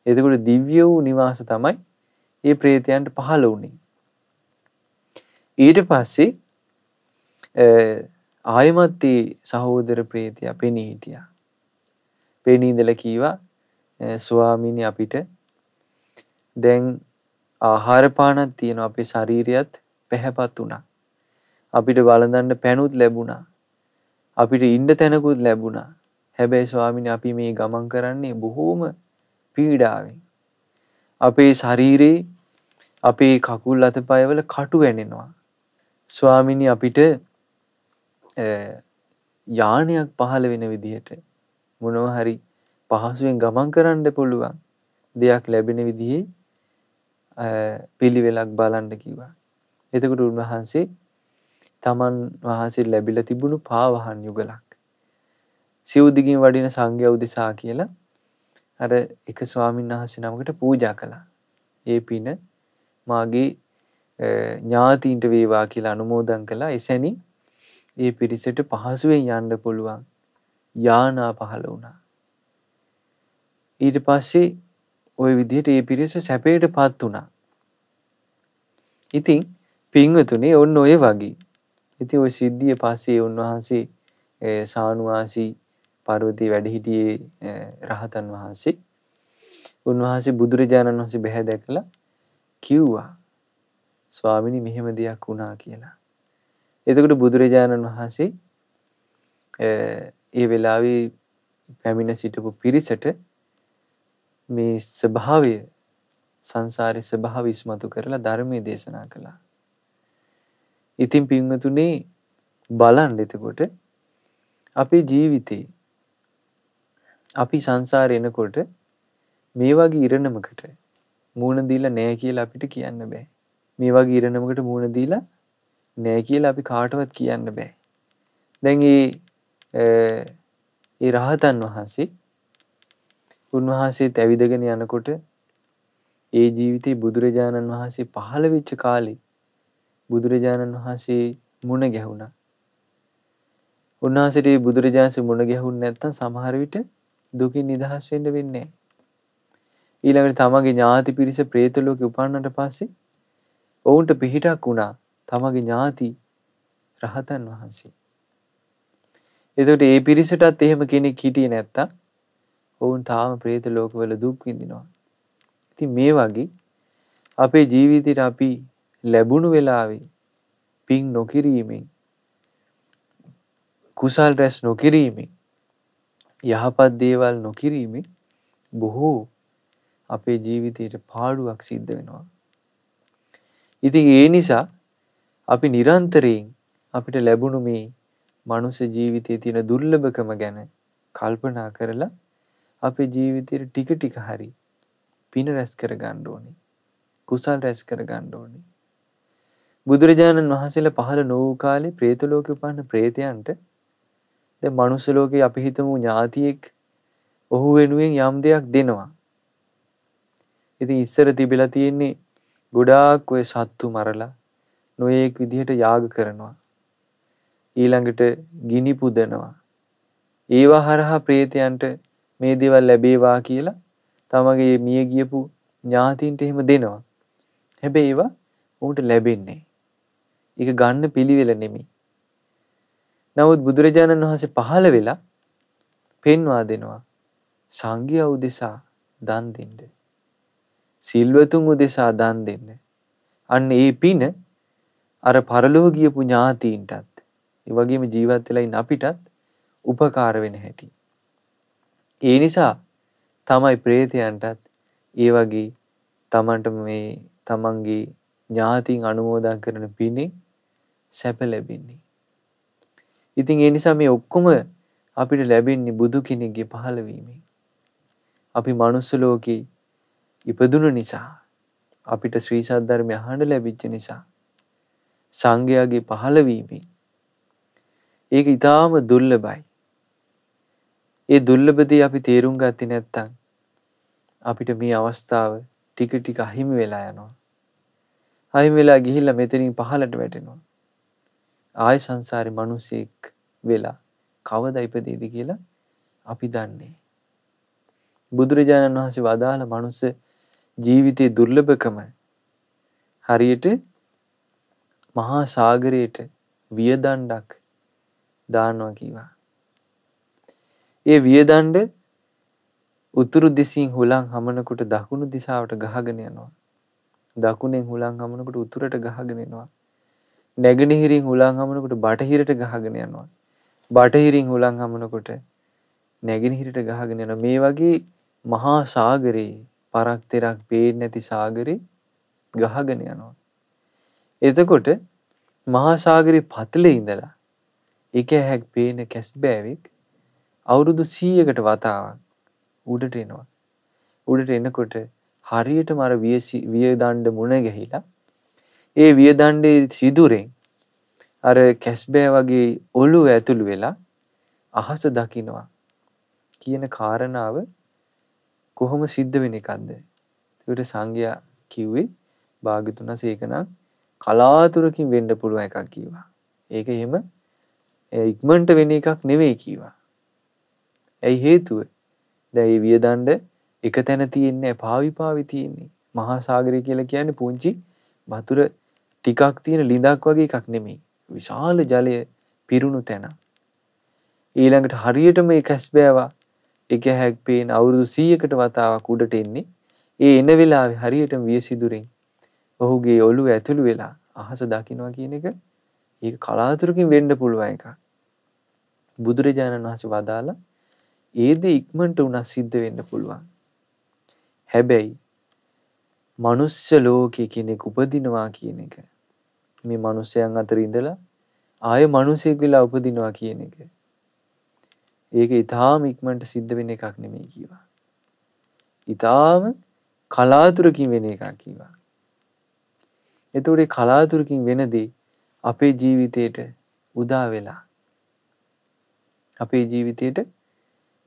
එතකොට දිව්‍ය වූ නිවාස තමයි මේ ප්‍රේතයන්ට පහළ වුණේ. ඊට පස්සේ ආයමත් සහෝදර ප්‍රේතයා පෙනී හිටියා. පෙනී ඉඳලා කීවා ස්වාමීනි අපිට දැන් ආහාර පානක් තියෙනවා. අපේ ශරීරයත් පැහැපත් වුණා. අපිට වළඳන්න පැනුත් ලැබුණා. අපිට ඉන්න තැනකුත් ලැබුණා. හැබැයි ස්වාමීනි අපි මේ ගමන් කරන්නේ බොහෝම පීඩාවෙන්. අපේ ශරීරේ අපේ කකුල් අතපය වල කටු වෙනෙනවා. ස්වාමීනි අපිට යානයක් පහළ වෙන විදිහට මොනවා හරි පහසුවෙන් ගමන් කරන්න පුළුවන් දෙයක් ලැබෙන විදිහේ පිළිවෙලක් බලන්න කිව්වා. එතකොට උන්වහන්සේ තමන් වහන්සේ ලැබිලා තිබුණු පාවහන් යුගලක් සිවුදිගින් වඩින සංඝයා උදෙසා කියලා අර එක ස්වාමීන් වහන්සේ නමකට පූජා කළා. ඒ පින මාගේ ඥාතීන්ට වේවා කියලා අනුමෝදන් කළා. එසැනින් ඒ පිරිසට පහසුවෙන් යන්න පුළුවන් යානා පහළ වුණා. ඊට පස්සේ ওই විදිහට ඒ පිරිස සැපයටපත් වුණා. ඉතින් පින්වතුනි ඔන්න ඔය වගේ. ඉතින් ওই සිද්ධිය පස්සේ උන්වහන්සේ සානුවාසී පාර්වතී වැඩ හිටියේ රහතන් වහන්සේ. උන්වහන්සේ බුදුරජාණන් වහන්සේ බැහැ දැකලා කිව්වා ස්වාමිනී මෙහෙම දෙයක් වුණා කියලා. එතකොට බුදුරජාණන් වහන්සේ ඒ වෙලාවේ පැමිණ සිටපු පිරිසට මේ ස්වභාවය සංසාරේ ස්වභාවය ඉස්මතු කරලා ධර්මයේ දේශනා කළා. ඉතින් පින්වතුනි බලන්න එතකොට අපේ ජීවිතේ අපි සංසාරේ එනකොට මේ වගේ ඉරණමකට මූණ දීලා නැහැ කියලා අපිට කියන්න බෑ. මේ වගේ ඉරණමකට මූණ දීලා නැහැ කියලා අපි කාටවත් කියන්න බෑ. දැන් ඒ රහතන් වහන්සේ උන්වහන්සේත් ඇවිදගෙන යනකොට ඒ ජීවිතේ බුදුරජාණන් වහන්සේ පහළ වෙච්ච කාලේ බුදුරජාණන් වහන්සේ මුණ ගැහුණා. උන්වහන්සේට බුදුරජාණන්සේ මුණ ගැහුන්නේ නැත්නම් සමහර විට දුකින් නිදහස් වෙන්න වෙන්නේ නැහැ. ඊළඟට තමගේ ඥාති පිරිස പ്രേත ලෝකේ උපන්නට පස්සේ ඔවුන්ට පිහිටක් වුණා තමගේ ඥාති රහතන් වහන්සේ. එතකොට ඒ පිරිසටත් එහෙම කෙනෙක් හිටියේ නැත්තම් ඔවුන් තාම പ്രേත ලෝකවල දුක් විඳිනවා. ඉතින් මේ වගේ අපේ ජීවිතේට අපි ලැබුණු වෙලාවේ පින් නොකිරීමෙන් කුසල් රැස් නොකිරීමෙන් යහපත් දේවල් නොකිරීමෙන් බොහෝ අපේ ජීවිතයට පාඩුවක් සිද්ධ වෙනවා. ඉතින් ඒ නිසා අපි නිරන්තරයෙන් අපිට ලැබුණු මේ මනුෂ්‍ය ජීවිතයේ තියෙන දුර්ලභකම ගැන කල්පනා කරලා අපේ ජීවිතේ ටික ටික හරි පින රැස් කර ගන්න ඕනේ. කුසල් රැස් කර ගන්න ඕනේ. බුදුරජාණන් වහන්සේලා පහළ නොවූ කාලේ പ്രേත ලෝකේ උපන්න പ്രേතයන්ට දැන් මනුෂ්‍ය ලෝකේ අපි හිතමු ඥාතියෙක් ඔහු වෙනුවෙන් යම් දෙයක් දෙනවා. ඉතින් ඉස්සර තිබිලා තියෙන්නේ ගොඩාක් ඔය සත්තු මරලා නොයේක් විදිහට යාග කරනවා. ඊළඟට ගිනි පුදනවා. ඒවා හරහා പ്രേතයන්ට මේ දේවල් ලැබේවා කියලා තමගේ මිය ගියපු ඥාතීන්ට එහෙම දෙනවා. හැබැයි ඒවා උන්ට ලැබෙන්නේ නැහැ. ඒක ගන්න පිළිවෙල නෙමෙයි. නමුත් බුදුරජාණන් වහන්සේ පහළ වෙලා පෙන්වා දෙනවා සංඝයා උදෙසා දන් දෙන්න. සිල්වතුන් උදෙසා දන් දෙන්න. අන්න ඒ පින අර පරලෝක ගියපු ඥාතීන්ටත් ඒ වගේම ජීවත් වෙලා ඉන්න අපිටත් උපකාර වෙන හැටි. ඒ නිසා තමයි പ്രേතයන්ටත් ඒ වගේ තමන්ට මේ තමන්ගේ ඥාතීන් අනුමෝදන් කරන පිනේ සැප ලැබෙන්නේ. ඉතින් ඒ නිසා මේ ඔක්කොම අපිට ලැබෙන්නේ බුදු කෙනෙක්ගේ පහළවීමෙන්. අපි මනුස්ස ලෝකේ ඉපදුණු නිසා අපිට ශ්‍රී සද්ධර්මය අහන්න ලැබිච්ච නිසා සංඝයාගේ පහළවීමෙන් ඒක ඊටාම දුර්ලභයි. ඒ දුර්ලභදී අපි තේරුම් ගත්තේ නැත්නම් අපිට මේ අවස්ථාව ටික ටික අහිමි වෙලා යනවා. අහිමි වෙලා ගිහිල්ලා මෙතනින් පහළට වැටෙනවා. ආය සංසාරේ මිනිසෙක් වෙලා කවදා ඉපදෙයිද කියලා අපි දන්නේ. බුදුරජාණන් වහන්සේ වදාළ මනුස්ස ජීවිතයේ දුර්ලභකම හරියට මහා සාගරයට වියදණ්ඩක් දානවා කිව්වා. ඒ වියදණ්ඩ උතුරු දිසින් හුලං හමනකොට දකුණු දිශාවට ගහගෙන යනවා. දකුණෙන් හුලං හමනකොට උතුරට ගහගෙන එනවා. නැගෙනහිරින් හුලං හමනකොට බටහිරට ගහගෙන යනවා. බටහිරින් හුලං හමනකොට නැගෙනහිරට ගහගෙන යනවා. මේ වගේ මහා සාගරේ පරක් තෙරක් පේන්නේ නැති සාගරේ ගහගෙන යනවා. එතකොට මහා සාගරේ පතලේ ඉඳලා එක හැක් පේන කැස්බෑවෙක් අවුරුදු 100කට වතාවක් උඩට එනවා. උඩට එනකොට හරියටම අර වියදණ්ඩ මුණ ගැහිලා ඒ වියදණ්ඩේ සිදුරෙන් අර කැස්බෑ වගේ ඔළුව ඇතුළු වෙලා අහස දකින්නවා කියන කාරණාව කොහොම සිද්ධ වෙන එකක්ද? ඒකට සංඝයා කිව්වේ භාග්‍යතුන් වහන්සේ ඒක නම් කලාතුරකින් වෙන්න පුළුවන් එකක් කිව්වා. ඒක එහෙම ඉක්මනට වෙන එකක් නෙවෙයි කිව්වා. ඇයි හේතුව? දැන් මේ වියදණ්ඩ එක තැන තියෙන්නේ පාවි තියෙන්නේ. මහා සාගරය කියලා කියන්නේ පුංචි වතුර ටිකක් තියෙන ලිඳක් වගේ එකක් නෙමෙයි. විශාල ජලය පිරුණු තැන. ඊළඟට හරියට මේ කැස්බෑවා එක හැක් පේන අවුරුදු 100කට වතාවක් උඩට එන්නේ. ඒ එන වෙලාවේ හරියටම වියසිදුරෙන් ඔහුගේ ඔළුව ඇතුළු වෙලා අහස දකින්නවා කියන එක ඒක කලාතුරකින් වෙන්න පුළුවන් එකක්. බුදුරජාණන් වහන්සේ වදාලා ඒ දේ ඉක්මනට උනා සිද්ධ වෙන්න පුළුවන්. හැබැයි මනුස්ස ලෝකේ කෙනෙක් උපදිනවා කියන එක මේ මිනිසයන් අතර ඉඳලා ආයෙ මිනිසෙක් වෙලා උපදිනවා කියන එක ඒක ඊටාම ඉක්මනට සිද්ධ වෙන එකක් නෙමෙයි කිව්වා. ඊටාම කලාතුරකින් වෙන එකක් කිව්වා. එතකොට ඒ කලාතුරකින් වෙනදී අපේ ජීවිතේට උදා වෙලා අපේ ජීවිතේට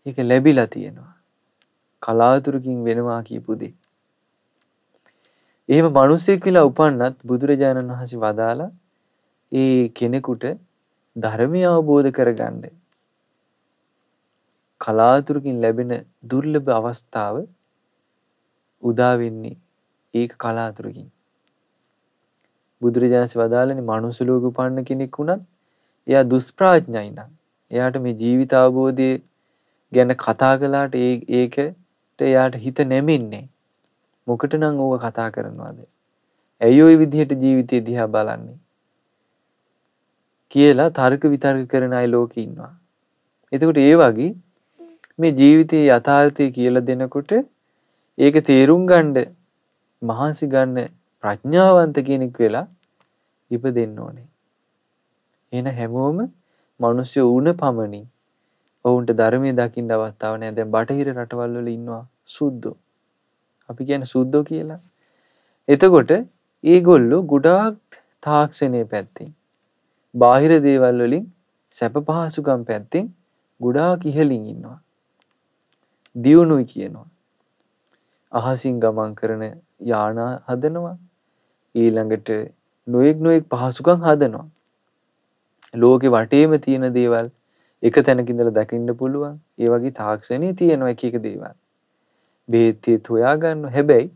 ඒක ලැබිලා තියෙනවා. කලාතුරකින් වෙනවා කියපු දේ. එහෙම මිනිසෙක් කියලා උපන්නත් බුදුරජාණන් වහන්සේ වදාලා ඒ කෙනෙකුට ධර්මය අවබෝධ කරගන්න කලාතුරකින් ලැබෙන දුර්ලභ අවස්ථාව උදා වෙන්නේ ඒක කලාතුරකින්. බුදුරජාණන් වහන්සේ වදාළනේ මනුස්ස ලෝක උපන්න කෙනෙක් වුණත් එයා දුෂ්ප්‍රඥයි නම් එයාට මේ ජීවිත අවබෝධය ගැන කතා කළාට ඒකට එයාට හිත නැමෙන්නේ. මොකටනම් ඕක කතා කරනවද? ඇයි ওই විදිහට ජීවිතය දිහා බලන්නේ? කියලා තර්ක විතර්ක කරන අය ලෝකේ ඉන්නවා. එතකොට ඒ වගේ මේ ජීවිතයේ යථාර්ථය කියලා දෙනකොට ඒක තේරුම් ගන්න මහන්සි ගන්න ප්‍රඥාවන්ත කෙනෙක් වෙලා ඉපදෙන්න ඕනේ. එහෙනම් හැමෝම මිනිස්සු වුණ පමණින් ඔවුන්ට ධර්මයේ දකින්න අවස්ථාවක් නැහැ. දැන් බටහිර රටවල් වල ඉන්නවා සුද්ධෝ. අපි කියන්නේ සුද්ධෝ කියලා. එතකොට ඒගොල්ලෝ ගොඩාක් තාක්ෂණයේ පැත්තෙන් බාහිර දේවල් වලින් සැප පහසුකම් පැත්තෙන් ගොඩාක් ඉහළින් ඉන්නවා. දියුණුයි කියනවා. අහසින් ගමන් කරන යාන හදනවා. ඊළඟට නොයෙක් පහසුකම් හදනවා. ලෝකේ වටේම තියෙන දේවල් එක තැනක ඉඳලා දකින්න පුළුවන්. ඒ වගේ තාක්ෂණයේ තියෙනවා එක එක දේවල්. බෙහෙත් හොයා ගන්න. හැබැයි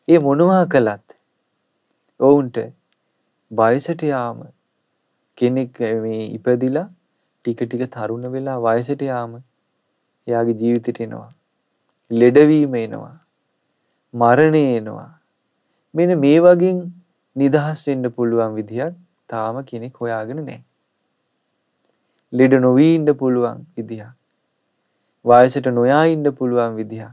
ඒ මොනවා කළත් ඔවුන්ට වයසට යාම කෙනෙක් මේ ඉපදිලා ටික තරුණ වෙලා වයසට යාම එයාගේ ජීවිතේට එනවා. ලෙඩවීම එනවා. මරණය එනවා. මෙන්න මේ වගේ නිදහස් වෙන්න පුළුවන් විදියක් තාම කෙනෙක් හොයාගෙන නැහැ. ලෙඩ නොවී ඉන්න පුළුවන් විදියක්. වයසට නොයා ඉන්න පුළුවන් විදියක්.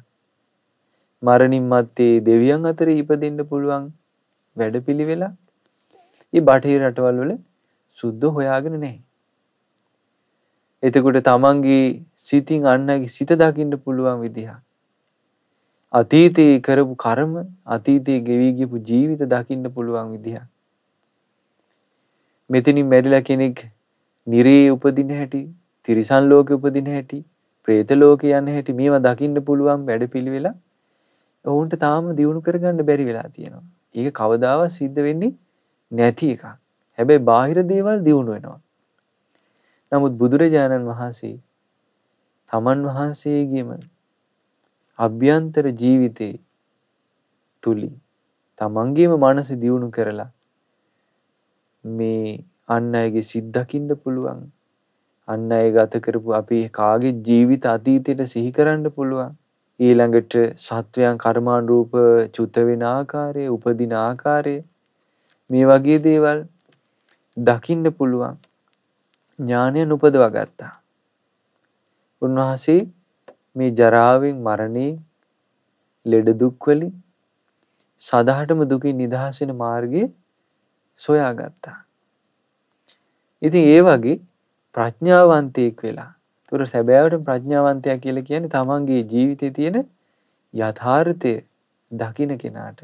මරණින් මත්තේ දෙවියන් අතර ඉපදෙන්න පුළුවන් වැඩපිළිවෙලක් මේ බටහිර රටවල් වල සුද්ධ හොයාගෙන නැහැ. එතකොට තමන්ගේ සිතින් අන්නගේ සිත දකින්න පුළුවන් විදියක්. අතීතේ කරපු කර්ම, අතීතේ ගෙවි ගියපු ජීවිත දකින්න පුළුවන් විදියක්. මෙතනින් මැරිලා කෙනෙක් නිරේ උපදින හැටි, තිරිසන් ලෝකෙ උපදින හැටි, പ്രേත ලෝකේ යන හැටි මේවා දකින්න පුළුවන් වැඩපිළිවෙල ඔවුන්ට තාම දියුණු කරගන්න බැරි වෙලා තියෙනවා. ඒක කවදාවත් සිද්ධ වෙන්නේ නැති එකක්. හැබැයි බාහිර දේවල් දියුණු වෙනවා. නමුත් බුදුරජාණන් වහන්සේ තමන් වහන්සේගේම අභ්‍යන්තර ජීවිතේ තුලින් තමන්ගේම මනස දියුණු කරලා මේ අන් අයගේ සිත් දකින්න පුළුවන්. අන් අය ගත කරපු අපේ කාගේ ජීවිත අතීතයට සිහි කරන්න පුළුවන්. ඊළඟට සත්වයන් කර්මානුරූප චුත වෙන ආකාරය, උපදින ආකාරය මේ වගේ දේවල් දකින්න පුළුවන් ඥානයන් උපදවා ගත්තා. උන්වහන්සේ මේ ජරාවෙන්, මරණයෙන්, ලෙඩ දුක් වලින් සදාටම දුකින් නිදහස් වෙන මාර්ගය සොයාගත්තා. ඉතින් ඒ වගේ ප්‍රඥාවන්තයෙක් වෙලා. ඒතර සැබෑවට ප්‍රඥාවන්තයා කියලා කියන්නේ තමන්ගේ ජීවිතේ තියෙන යථාර්ථය දකින්න කෙනාට.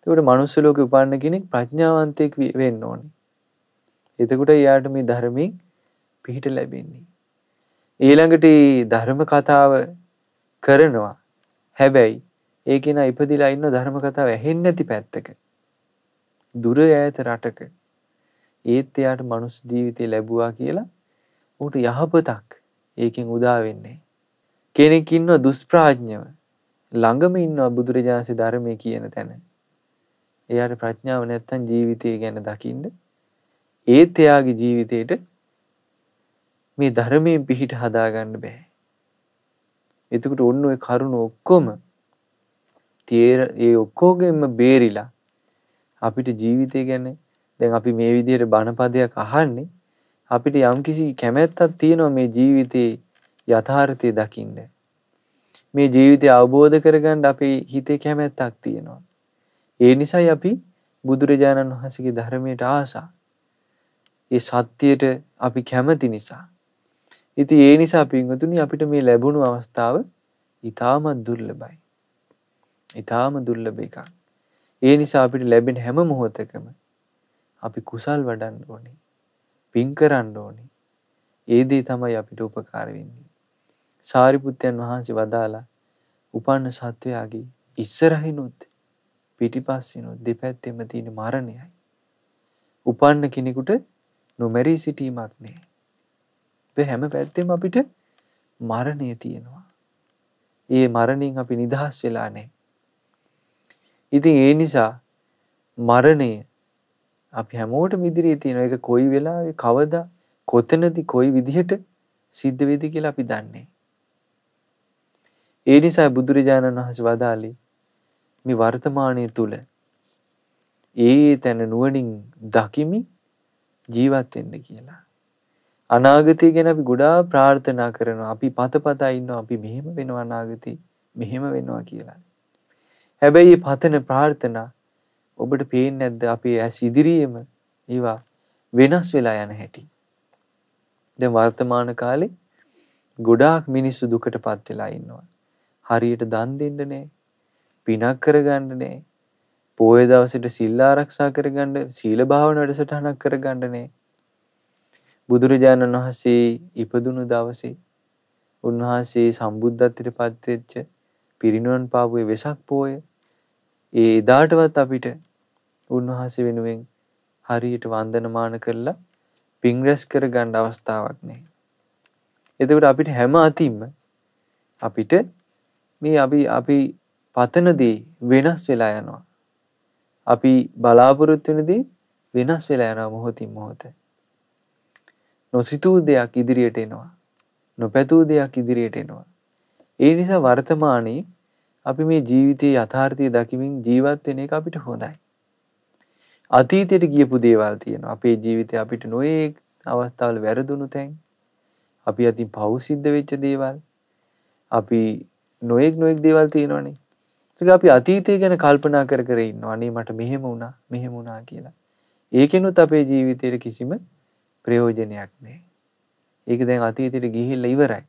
ඒකට මනුස්ස ලෝකේ උපන්න කෙනෙක් ප්‍රඥාවන්තයෙක් වෙන්න ඕනේ. එතකොට එයාට මේ ධර්මයෙන් පිහිට ලැබෙන්නේ. ඊළඟට ධර්ම කතාව කරනවා. හැබැයි ඒ කෙනා ඉපදිලා ඉන්න ධර්ම කතාව ඇහෙන්නේ නැති පැත්තක. දුර ඈත රටක. ඒත් එයාට මනුස්ස ජීවිතය ලැබුවා කියලා ඌට යහපතක් ඒකෙන් උදා වෙන්නේ. කෙනෙක් ඉන්නවා දුෂ්ප්‍රඥව. ළඟම ඉන්නවා බුදුරජාණන්සේ ධර්මයේ කියන තැන. එයාට ප්‍රඥාව නැත්තම් ජීවිතය ගැන දකින්න ඒත් එයාගේ ජීවිතේට මේ ධර්මයෙන් පිහිට හදාගන්න බෑ. එතකොට ඔන්න ඔය කරුණ ඔක්කොම ඒ ඔක්කොගෙම බේරිලා අපිට ජීවිතය ගැන දැන් අපි මේ විදිහට බණපදයක් අහන්නේ අපිට යම්කිසි කැමැත්තක් තියෙනවා මේ ජීවිතේ යථාර්ථය දකින්න. මේ ජීවිතය අවබෝධ කරගන්න අපේ හිතේ කැමැත්තක් තියෙනවා. ඒ නිසායි අපි බුදුරජාණන් වහන්සේගේ ධර්මයට ආසා. ඒ සත්‍යයට අපි කැමති නිසා. ඉතින් ඒ නිසා පින්වතුනි අපිට මේ ලැබුණු අවස්ථාව ඊටමත් දුර්ලභයි. ඊටම දුර්ලභ එකක්. ඒ නිසා අපිට ලැබෙන හැම මොහොතකම අපි කුසල් වඩන්න ඕනේ. පින් කරන්න ඕනේ. ඒ දේ තමයි අපිට උපකාර වෙන්නේ. සාරිපුත්තයන් වහන්සේ වදාලා උපන්න සත්වයාගේ ඉස්සරහිනුත් පිටිපස්සිනුත් දෙපැත්තෙම තියෙන මරණයයි. උපන්න කෙනෙකුට නොමරී සිටීමක් නෑ. හැම පැත්තෙම අපිට මරණය තියෙනවා. ඒ මරණයෙන් අපි නිදහස් වෙලා නැහැ. ඉතින් ඒ නිසා මරණය අපි හැමෝටම ඉදිරියේ තියෙන එක කොයි වෙලාවෙ කවදා කොතනදී කොයි විදිහට සිද්ධ වෙයිද කියලා අපි දන්නේ. ඒ නිසා බුදුරජාණන් වහන්සේ වදාළේ මේ වර්තමානයේ තුල ඒ තැන නුවණින් දකිමි ජීවත් වෙන්න කියලා. අනාගතය ගැන අපි ගොඩාක් ප්‍රාර්ථනා කරනවා. අපි පතපතා ඉන්නවා අපි මෙහෙම වෙනවා අනාගතේ මෙහෙම වෙනවා කියලා. හැබැයි මේ පතන ප්‍රාර්ථනා ඔබට පේන්නේ නැද්ද අපේ ඇස් ඉදිරියේම ඒවා වෙනස් වෙලා යන හැටි? දැන් වර්තමාන කාලේ ගොඩාක් මිනිස්සු දුකටපත් වෙලා ඉන්නවා. හරියට දන් දෙන්න නැහැ. පිනක් කරගන්න නැහැ. පොය දවසට සිල් ආරක්ෂා කරගන්න, සීල භාවනා වැඩසටහනක් කරගන්න නැහැ. බුදුරජාණන් වහන්සේ ඉපදුණු දවසේ උන්වහන්සේ සම්බුද්ධත්වයට පත් වෙච්ච පිරිනිවන් පාපු වෙසක් පොය ඒ එදාටවත් අපිට උන්වහන්සේ වෙනුවෙන් හරියට වන්දනමාන කරලා පින් රැස් කරගන්න අවස්ථාවක් නැහැ. එතකොට අපිට හැම අතින්ම අපිට මේ අපි පතන දේ වෙනස් වෙලා යනවා. අපි බලාපොරොත්තු වෙන දේ වෙනස් වෙලා යනවා මොහොතින් මොහොත. නොසිතූ දෙයක් ඉදිරියට එනවා. නොපැතූ දෙයක් ඉදිරියට එනවා. ඒ නිසා වර්තමානයේ අපි මේ ජීවිතයේ යථාර්ථය දකිමින් ජීවත් වෙන එක අපිට හොඳයි. අතීතයට ගියපු දේවල් තියෙනවා. අපේ ජීවිතේ අපිට නොයේක් අවස්ථාවල වැරදුණු තැන්, අපි අතින් පව් සිද්ධ වෙච්ච දේවල්, අපි නොයේක් දේවල් තියෙනවනේ. ඒක අපි අතීතය ගැන කල්පනා කර කර ඉන්නවා. අනේ මට මෙහෙම වුණා කියලා. ඒකෙනුත් අපේ ජීවිතේට කිසිම ප්‍රයෝජනයක් නැහැ. ඒක දැන් අතීතයට ගිහිල්ලා ඉවරයි.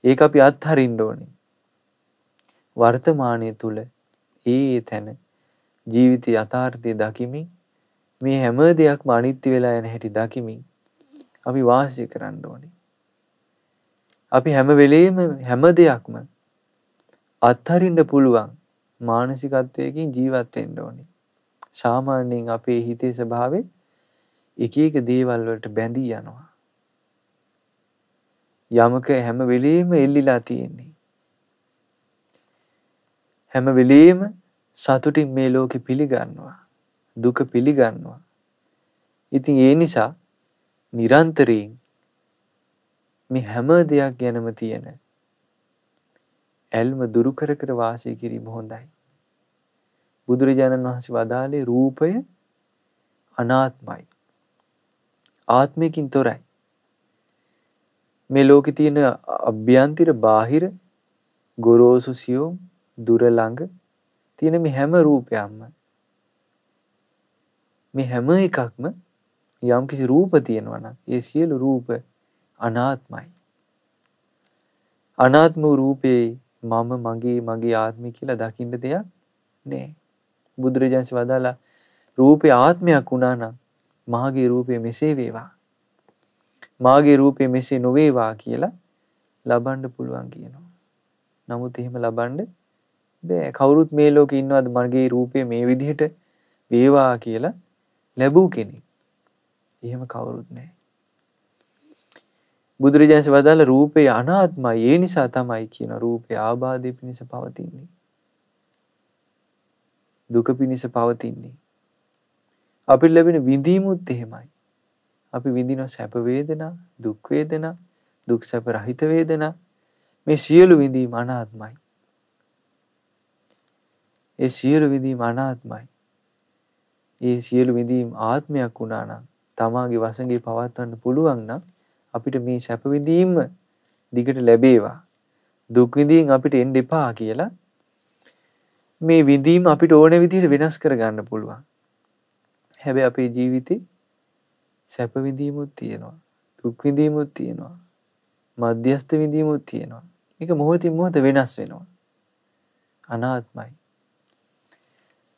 ඒක අපි අත්හරින්න ඕනේ. වර්තමානයේ තුල ඒ තැන ජීවිතය යථාර්ථය දකිමින් මේ හැම දෙයක්ම අනිත්‍ය වෙලා යන හැටි දකිමින් අපි වාසය කරන්න ඕනේ. අපි හැම වෙලෙම හැම දෙයක්ම අත්හරින්න පුළුවන් මානසිකත්වයකින් ජීවත් වෙන්න ඕනේ. සාමාන්‍යයෙන් අපේ හිතේ ස්වභාවය එක එක දේවල් වලට බැඳී යනවා. යමක හැම වෙලෙම එල්ලිලා තියෙන්නේ. හැම වෙලෙම සතුටින් මේ ලෝකෙ පිළිගන්නවා. දුක පිළිගන්නවා. ඉතින් ඒ නිසා නිරන්තරයෙන් මේ හැම දෙයක් ගැනම තියෙන ඇල්ම දුරු කර කර වාසය කිරීම හොඳයි. බුදුරජාණන් වහන්සේ වදාළේ රූපය අනාත්මයි. ආත්මයකින් තොරයි. මේ ලෝකේ තියෙන අභ්‍යන්තර බාහිර ගොරෝසු සියුම් දුර ළඟ තියෙන මේ හැම රූපයක්ම මේ හැම එකක්ම යම් කිසි රූප තියෙනවා නම් ඒ සියලු රූප අනාත්මයි. අනාත්ම රූපේ මම මගේ ආත්මය කියලා දකින්න දෙයක් නෑ. බුදුරජාණන් වදාලා රූපේ ආත්මයක් වුණා නම් මාගේ රූපේ මෙසේ වේවා. මාගේ රූපේ මෙසේ නොවේවා කියලා ලබන්න පුළුවන් කියනවා. නමුත් එහෙම ලබන්න බෑ. කවුරුත් මේ ලෝකේ ඉන්නවද මගේ රූපේ මේ විදිහට වේවා කියලා ලැබූ කෙනෙක්? එහෙම කවුරුත් නැහැ. බුදුරජාණන් වදාළ රූපේ අනාත්මයි. ඒ නිසා තමයි කියන රූපේ ආබාධය පිණිස පවතින්නේ. දුක පිණිස පවතින්නේ. අපිට ලැබෙන විඳීමුත් එහෙමයි. අපි විඳින සැප වේදනා, දුක් වේදනා, දුක් සැප රහිත වේදනා මේ සියලු විඳීම් අනාත්මයි. ඒ සියලු විඳීම් අනාත්මයි. ඒ සියලු විඳීම් ආත්මයක් වුණා නම් තමාගේ වසඟේ පවත්වන්න පුළුවන් නම් අපිට මේ සැප විඳීම දිගට ලැබේවා. දුක් විඳීම් අපිට එන්න එපා කියලා මේ විඳීම අපිට ඕන විදිහට වෙනස් කරගන්න පුළුවන්. හැබැයි අපේ ජීවිතේ සැප විඳීමුත් තියෙනවා. දුක් විඳීමුත් තියෙනවා. මධ්‍යස්ථ විඳීමුත් තියෙනවා. ඒක මොහොතින් මොහොත වෙනස් වෙනවා. අනාත්මයි.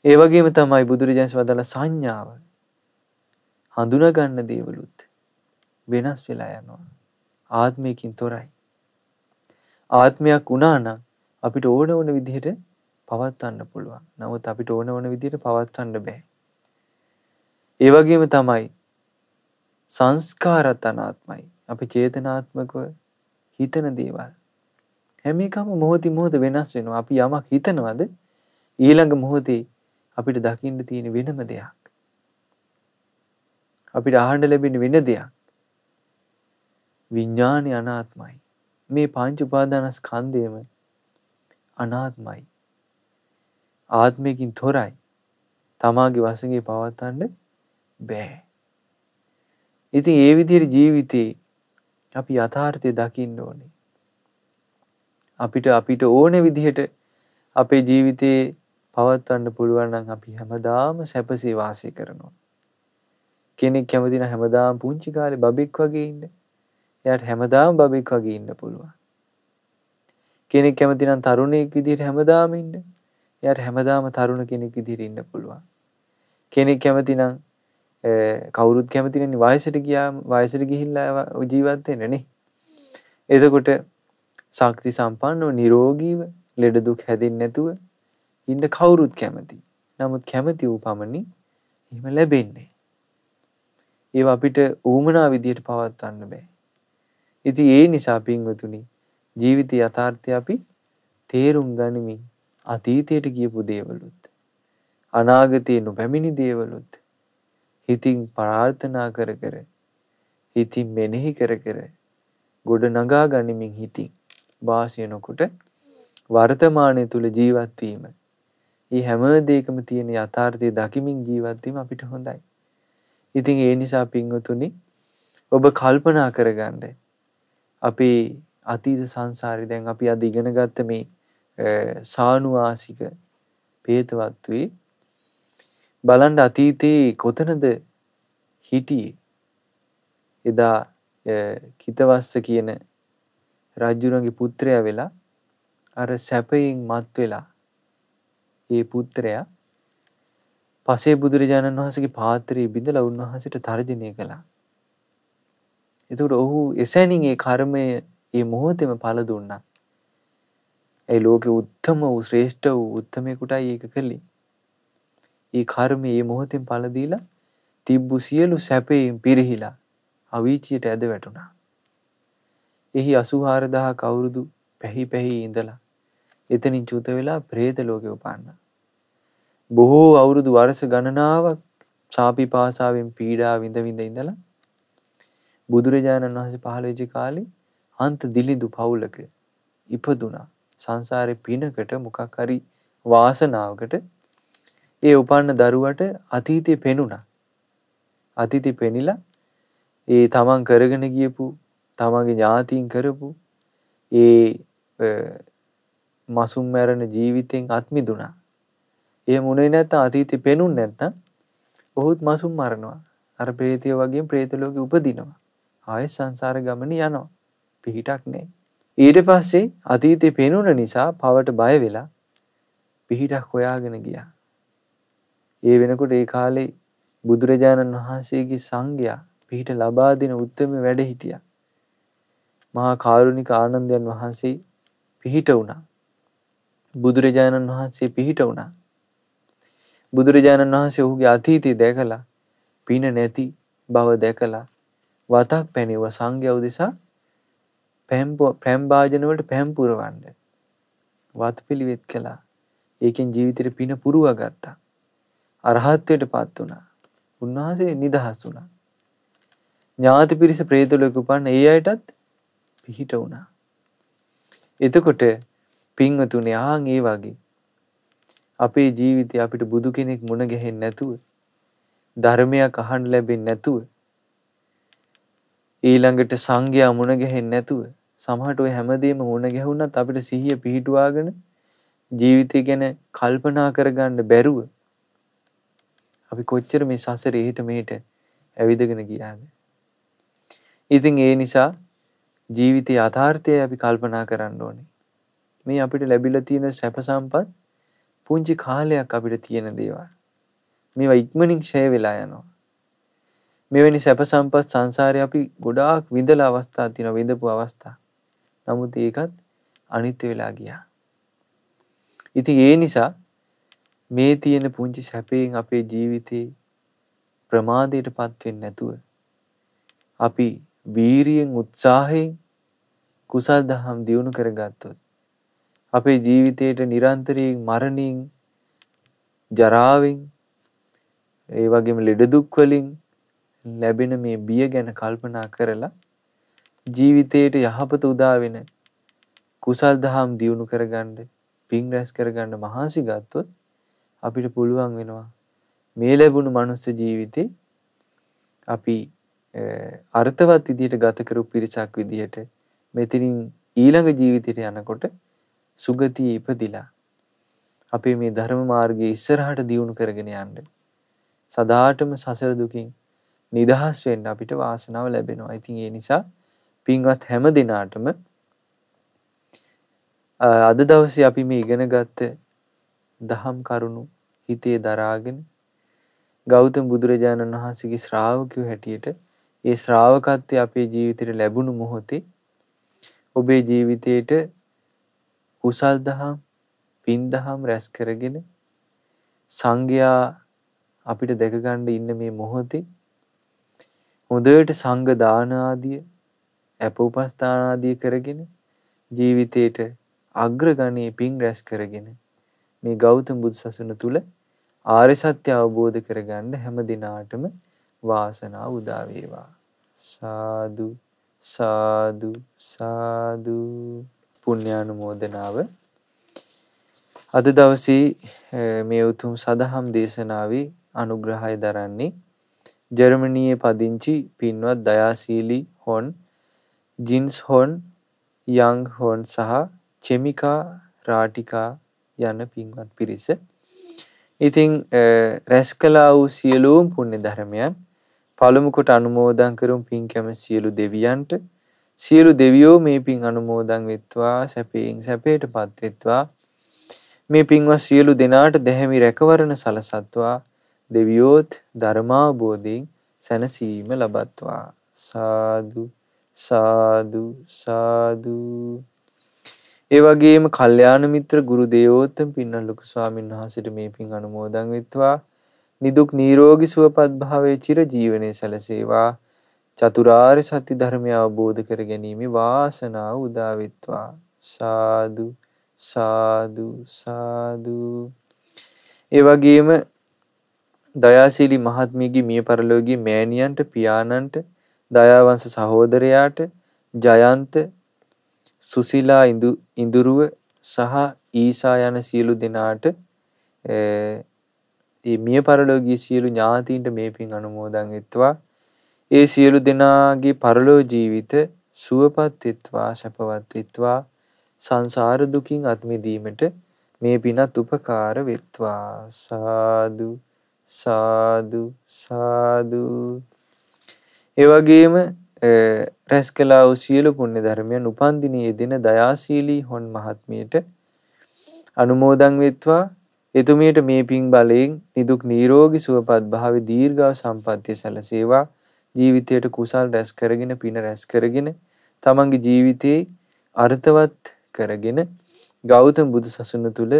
ඒ වගේම තමයි බුදුරජාණන් වදාළ සංඥාව හඳුනා ගන්න දේවලුත් වෙනස් වෙලා යනවා. ආත්මයකින් තොරයි. ආත්මයක් වුණා නම් අපිට ඕන විදිහට පවත්වන්න පුළුවන්. නමුත් අපිට ඕන විදිහට පවත්වන්න බෑ. ඒ වගේම තමයි සංස්කාරත් අනාත්මයි. අපි චේතනාත්මකව හිතන දේවල් හැම එකම මොහොතින් මොහොත වෙනස් වෙනවා. අපි යමක් හිතනවද ඊළඟ මොහොතේ අපිට දකින්න තියෙන වෙනම දෙයක්. අපිට අහන්න ලැබෙන වෙන දෙයක්. විඥානය අනාත්මයි. මේ පංච උපාදානස්කන්ධයම අනාත්මයි. ආත්මයකින් තොරයි. තමාගේ වශයෙන් පවත්වන්න බෑ. ඉතින් ඒ විදිහට ජීවිතේ අපි යථාර්ථය දකින්න ඕනේ. අපිට ඕන විදිහට අපේ ජීවිතේ පවත්වන්න පුළුවන් නම් අපි හැමදාම සැපසේ වාසය කරනවා. කෙනෙක් කැමති නම් හැමදාම පුංචි කාලේ බබෙක් වගේ ඉන්න. එයාට හැමදාම බබෙක් වගේ ඉන්න පුළුවන්. කෙනෙක් කැමති නම් තරුණයෙක් විදිහට හැමදාම ඉන්න. එයාට හැමදාම තරුණ කෙනෙක් විදිහට ඉන්න පුළුවන්. කෙනෙක් කැමති නම් කවුරුත් කැමති නැන්නේ වයසට ගියාම වයසට ගිහිල්ලා ජීවත් වෙන්න නේ. එතකොට ශක්ති සම්පන්නව නිරෝගීව ලෙඩ දුක් හැදෙන්නේ නැතුව ඉන්න කවුරුත් කැමති. නමුත් කැමති වූ පමණින් එහෙම ලැබෙන්නේ. ඒවා අපිට ඌමනා විදියට පවත්වන්න බෑ. ඉතින් ඒ නිසා පින්වතුනි ජීවිතයේ යථාර්ථය අපි තේරුම් ගනිමින් අතීතයට ගියපු දේවලුත් අනාගතේ නොපැමිණි දේවලුත් හිතින් ප්‍රාර්ථනා කර කර හිතින් මෙනෙහි කර කර ගොඩ නගා ගනිමින් හිතින් වාසය නොකොට වර්තමානයේ තුල ජීවත් වීම. මේ හැම දෙයකම තියෙන යථාර්ථය දකිමින් ජීවත් වීම අපිට හොඳයි. ඉතින් ඒ නිසා පින්වතුනි ඔබ කල්පනා කරගන්න අපේ අතීත සංසාරේ දැන් අපි අද ඉගෙන ගත්ත මේ සානුවාසික පේතවත්වයේ බලන්න අතීතේ කොතනද හිටියේ එදා කිතවස්ස කියන රජුණගේ පුත්‍රයා වෙලා අර සැපයෙන් මත් වෙලා ඒ පුත්‍රයා පසේ බුදුරජාණන් වහන්සේගේ පාත්‍රයේ බිඳලා උන්වහන්සේට තර්ජනය කළා. එතකොට ඔහු එසැනින් ඒ කර්මය ඒ මොහොතේම ඵල දුන්නා. ඒ ලෝකේ උත්තම වූ ශ්‍රේෂ්ඨ වූ උත්තමයෙකුටයි ඒක කළේ. ඒ කර්මය ඒ මොහොතෙන් ඵල දීලා තිබ්බු සියලු සැපයෙන් පිරිහිලා අවීචියට ඇද වැටුණා. එහි 84000ක අවුරුදු පැහි පැහි ඉඳලා එතනින් චුත වෙලා പ്രേත ලෝකෙ උපන්නා. බොහෝ අවුරුදු වර්ෂ ගණනාවක් සාපිපාසාවෙන් පීඩා විඳ විඳ ඉඳලා බුදුරජාණන් වහන්සේ පහළ වෙච්ච කාලේ අන්ත දිලිඳු පවුලක ඉපදුනා. සංසාරේ පිනකට මොකක් හරි වාසනාවකට ඒ උපන්න දරුවට අතීතේ පෙනුණා. අතීතේ පෙනිලා ඒ තමන් කරගෙන ගියපු තමන්ගේ ඥාතීන් කරපු ඒ මසුම් මැරෙන ජීවිතෙන් අත් මිදුණා. එහෙම උනේ නැත්නම් අතීතේ පෙනුන්නේ නැත්නම් ඔහුත් මසුම් මරනවා. අර ප්‍රේතය වගේම ප්‍රේත ලෝකෙ උපදිනවා. ආයෙ සංසාර ගමන යනවා. පිහිටක් නැහැ. ඊට පස්සේ අතීතේ පෙනුන නිසා පවට බය වෙලා පිහිටක් හොයාගෙන ගියා. ඒ වෙනකොට ඒ කාලේ බුදුරජාණන් වහන්සේගේ සංඝයා පිහිට ලබා දෙන උත්තරම වැඩ හිටියා. මහා කාරුණික ආනන්දයන් වහන්සේ පිහිට වුණා. බුදුරජාණන් වහන්සේ පිහිට වුණා. බුදුරජාණන් වහන්සේ ඔහුගේ අතීතය දැකලා පින නැති බව දැකලා වතක් පැනෙව සංඝයා උදෙසා පැම් භාජන වලට පැම් පුරවන්න වත් පිළිවෙත් කළා. ඒකෙන් ජීවිතේට පින පුරවා ගත්තා. අරහත්ත්වයටපත් වුණා. උන්වහන්සේ නිදහස් වුණා. ඥාති පිරිස പ്രേත ලෝකෙ උපන්න ඒ අයටත් පිහිට වුණා. එතකොට පින්වතුනි ආන් ඒ වගේ අපේ ජීවිතේ අපිට බුදු කෙනෙක් මුණ ගැහෙන්නේ නැතුව ධර්මයක් අහන්න ලැබෙන්නේ නැතුව ඊළඟට සංඝයා මුණ ගැහෙන්නේ නැතුව සමහරට ඔය හැමදේම මුණ ගැහුණත් අපිට සිහිය පිහිටුවාගෙන ජීවිතය ගැන කල්පනා කරගන්න බැරුව අපි කොච්චර මේ සසරේ එහෙට මෙහෙට ඇවිදගෙන ගියාද. ඉතින් ඒ නිසා ජීවිතයේ යථාර්ථය අපි කල්පනා කරන්න ඕනේ. මේ අපිට ලැබිලා තියෙන සැප සම්පත් පුංචි කාලයක් අපිට තියෙන දේවල්. මේවා ඉක්මනින් ක්ෂය වෙලා යනවා. මෙවැනි සැප සම්පත් සංසාරේ අපි ගොඩාක් විඳලා අවස්ථා තියෙනවා, විඳපු අවස්ථා. නමුත් ඒකත් අනිත්‍ය වෙලා ගියා. ඉතින් ඒ නිසා මේ තියෙන පුංචි සැපයෙන් අපේ ජීවිතේ ප්‍රමාදයටපත් වෙන්නේ නැතුව අපි වීරියෙන් උත්සාහයෙන් කුසල් දහම් දියුණු කරගත්තොත් අපේ ජීවිතේට නිරන්තරයෙන් මරණින් ජරාවෙන් ඒ වගේම ලෙඩ දුක් වලින් ලැබෙන මේ බිය ගැන කල්පනා කරලා ජීවිතේට යහපත උදා වෙන කුසල් දහම් දියුණු කරගන්න පින් රැස් කරගන්න මහන්සි ගත්තොත් අපිට පුළුවන් වෙනවා මේ ලැබුණු මනුස්ස ජීවිතේ අපි අර්ථවත් විදියට ගත කරපු පිරිසක් විදියට මෙතනින් ඊළඟ ජීවිතයට යනකොට සුගතිය ඉපදිලා අපි මේ ධර්ම මාර්ගයේ ඉස්සරහට දියුණු කරගෙන යන්න සදාටම සසර දුකින් නිදහස් වෙන්න අපිට වාසනාව ලැබෙනවා. ඉතින් ඒ නිසා පින්වත් හැම දිනාටම අද දවසේ අපි මේ ඉගෙනගත්ත දහම් කරුණු හිතේ දරාගෙන ගෞතම බුදුරජාණන් වහන්සේගේ ශ්‍රාවකයෝ හැටියට ඒ ශ්‍රාවකත්වය අපේ ජීවිතේට ලැබුණු මොහොතේ ඔබේ ජීවිතේට කුසල් දහම් පින් දහම් රැස් කරගෙන සංඝයා අපිට දැක ගන්න ඉන්න මේ මොහොතේ හොඳට සංඝ දාන ආදිය අපෝපස්ථාන ආදිය කරගෙන ජීවිතේට අග්‍රගණයේ පින් රැස් කරගෙන මේ ගෞතම බුදු සසුන තුල ආර්ය සත්‍ය අවබෝධ කරගන්න හැම දිනාටම වාසනාව උදා වේවා. සාදු සාදු සාදු. පුණ්‍යානුමෝදනාව. අද දවසේ මේ උතුම් සදහම් දේශනාවේ අනුග්‍රහය දරන්නේ ජර්මනියේ පදිංචි පින්වත් දයාශීලී හොන්, ජින්ස් හොන්, යං හොන් සහ චෙමිකා රාටිකා යන පින්වත් පිරිස. ඉතින් රැස් කළා වූ සියලුම පුණ්‍ය ධර්මයන් පළමු කොට අනුමෝදන් කරමු පින් කැමති සියලු දෙවියන්ට. සියලු දෙවියෝ මේ පින් අනුමෝදන් වෙත්වා, සැපයෙන් සැපයටපත් වෙත්වා. මේ පින්වත් සියලු දෙනාට දැහැමි රැකවරණ සලසත්වා. දෙවියෝත් ධර්මාබෝධයෙන් සැනසීම ලබත්වා. සාදු සාදු සාදු. ඒ වගේම කල්යාණ මිත්‍ර ගුරු දේවෝත්තම පින්වත් ලොකු ස්වාමීන් වහන්සේට මේ පින් අනුමෝදන් වෙත්වා. නිදුක් නිරෝගී සුවපත් භාවයේ චිර ජීවනයේ සැලසේවා. චතුරාර්ය සත්‍ය ධර්මය අවබෝධ කර ගැනීම වාසනාව උදා වෙත්වා. සාදු සාදු සාදු. ඒ වගේම දයාශීලී මහත්මියගේ මිය පරලෝකීය මෑණියන්ට, පියාණන්ට, දයාවංශ සහෝදරයාට, ජයන්ත, සුසිලා ඉඳුරුව සහ ඊසා යන සියලු දෙනාට මේ මිය පරලෝකීය සියලු ඥාතීන්ට මේ පින් අනුමෝදන් වෙත්වා. ඒ සියලු දෙනාගේ පරලෝ ජීවිත සුවපත් වෙත්වා, සැපවත් වෙත්වා. සංසාර දුකින් අත් මිදීමට මේ පිනත් උපකාර වෙත්වා. සාදු සාදු සාදු. ඒ වගේම රැස් කළා වූ සියලු පුණ්‍ය ධර්මයන් උපන් දිනයේ දින දයාශීලී හොන් මහත්මියට අනුමෝදන් වෙත්වා. එතුමියට මේ පින් බලයෙන් නිදුක් නිරෝගී සුවපත් භාවයේ දීර්ඝායු සම්පන්නිය සැලසේවා. ජීවිතයට කුසල් රැස් කරගෙන පින රැස් කරගෙන තමන්ගේ ජීවිතේ අර්ථවත් කරගෙන ගෞතම බුදු සසුන තුල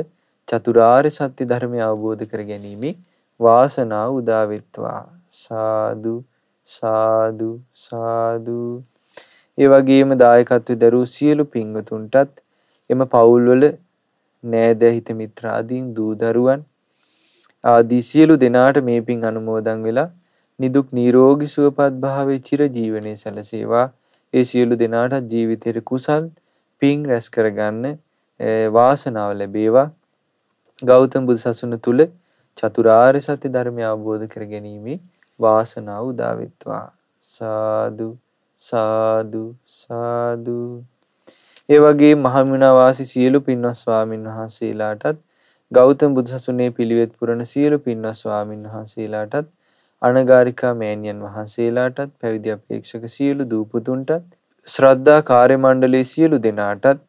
චතුරාර්ය සත්‍ය ධර්මය අවබෝධ කර ගැනීම වාසනාව උදා වෙත්වා. සාදු සාදු සාදු. ඒ වගේම දායකත්වයේ දරූ සියලු පින්වතුන්ටත් එම පවුල්වල නෑදෑ හිත මිත්‍රාදීන් දූ දරුවන් ආදී සියලු දෙනාට මේ පින් අනුමෝදන් වෙලා නිදුක් නිරෝගී සුවපත් භාවයේ චිර ජීවනයේ සැලසේවා. ඒ සියලු දෙනාට ජීවිතයේ කුසල් පින් රැස් කරගන්න වාසනාව ලැබේවා. ගෞතම බුදු සසුන තුල චතුරාර්ය සත්‍ය ධර්මය අවබෝධ කර ගැනීම වාසනාව උදා වෙත්වා. සාදු සාදු සාදු. ඒ වගේ මහමිනා වාසී සියලු පින්වත් ස්වාමින් වහන්සේලාටත් ගෞතම බුදු සසුනේ පිළිවෙත් පුරන සියලු පින්වත් ස්වාමින් වහන්සේලාටත් අනගාരികා මෑණියන් වහන්සේලාටත් පැවිදි අපේක්ෂක සියලු දූපුතුන්ටත් ශ්‍රද්ධා කාර්ය මණ්ඩලයේ සියලු දෙනාටත්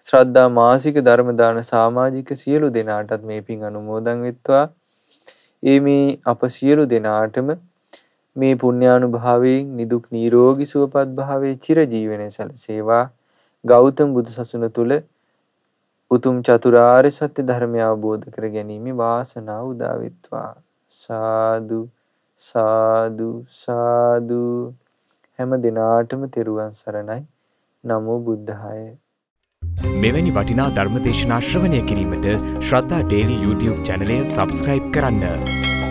ශ්‍රද්ධා මාසික ධර්ම දාන සමාජික සියලු දෙනාටත් මේ පින් අනුමෝදන් වෙත්වා. මේ අප සියලු දෙනාටම මේ පුණ්‍යානුභාවයෙන් නිදුක් නිරෝගී සුවපත් භාවයේ චිර ජීවනයේ සැලසේවා. ගෞතම බුදු සසුන තුල උතුම් චතුරාර්ය සත්‍ය ධර්මය අවබෝධ කර ගැනීම වාසනාව උදා වෙත්වා. සාදු සාදු සාදු. හැම දිනාටම තෙරුවන් සරණයි. නමෝ බුද්ධාය. මෙවැනි වටිනා ධර්ම දේශනා ශ්‍රවණය කිරීමට ශ්‍රද්ධා ඩේලි YouTube චැනලය සබ්ස්ක්‍රයිබ් කරන්න.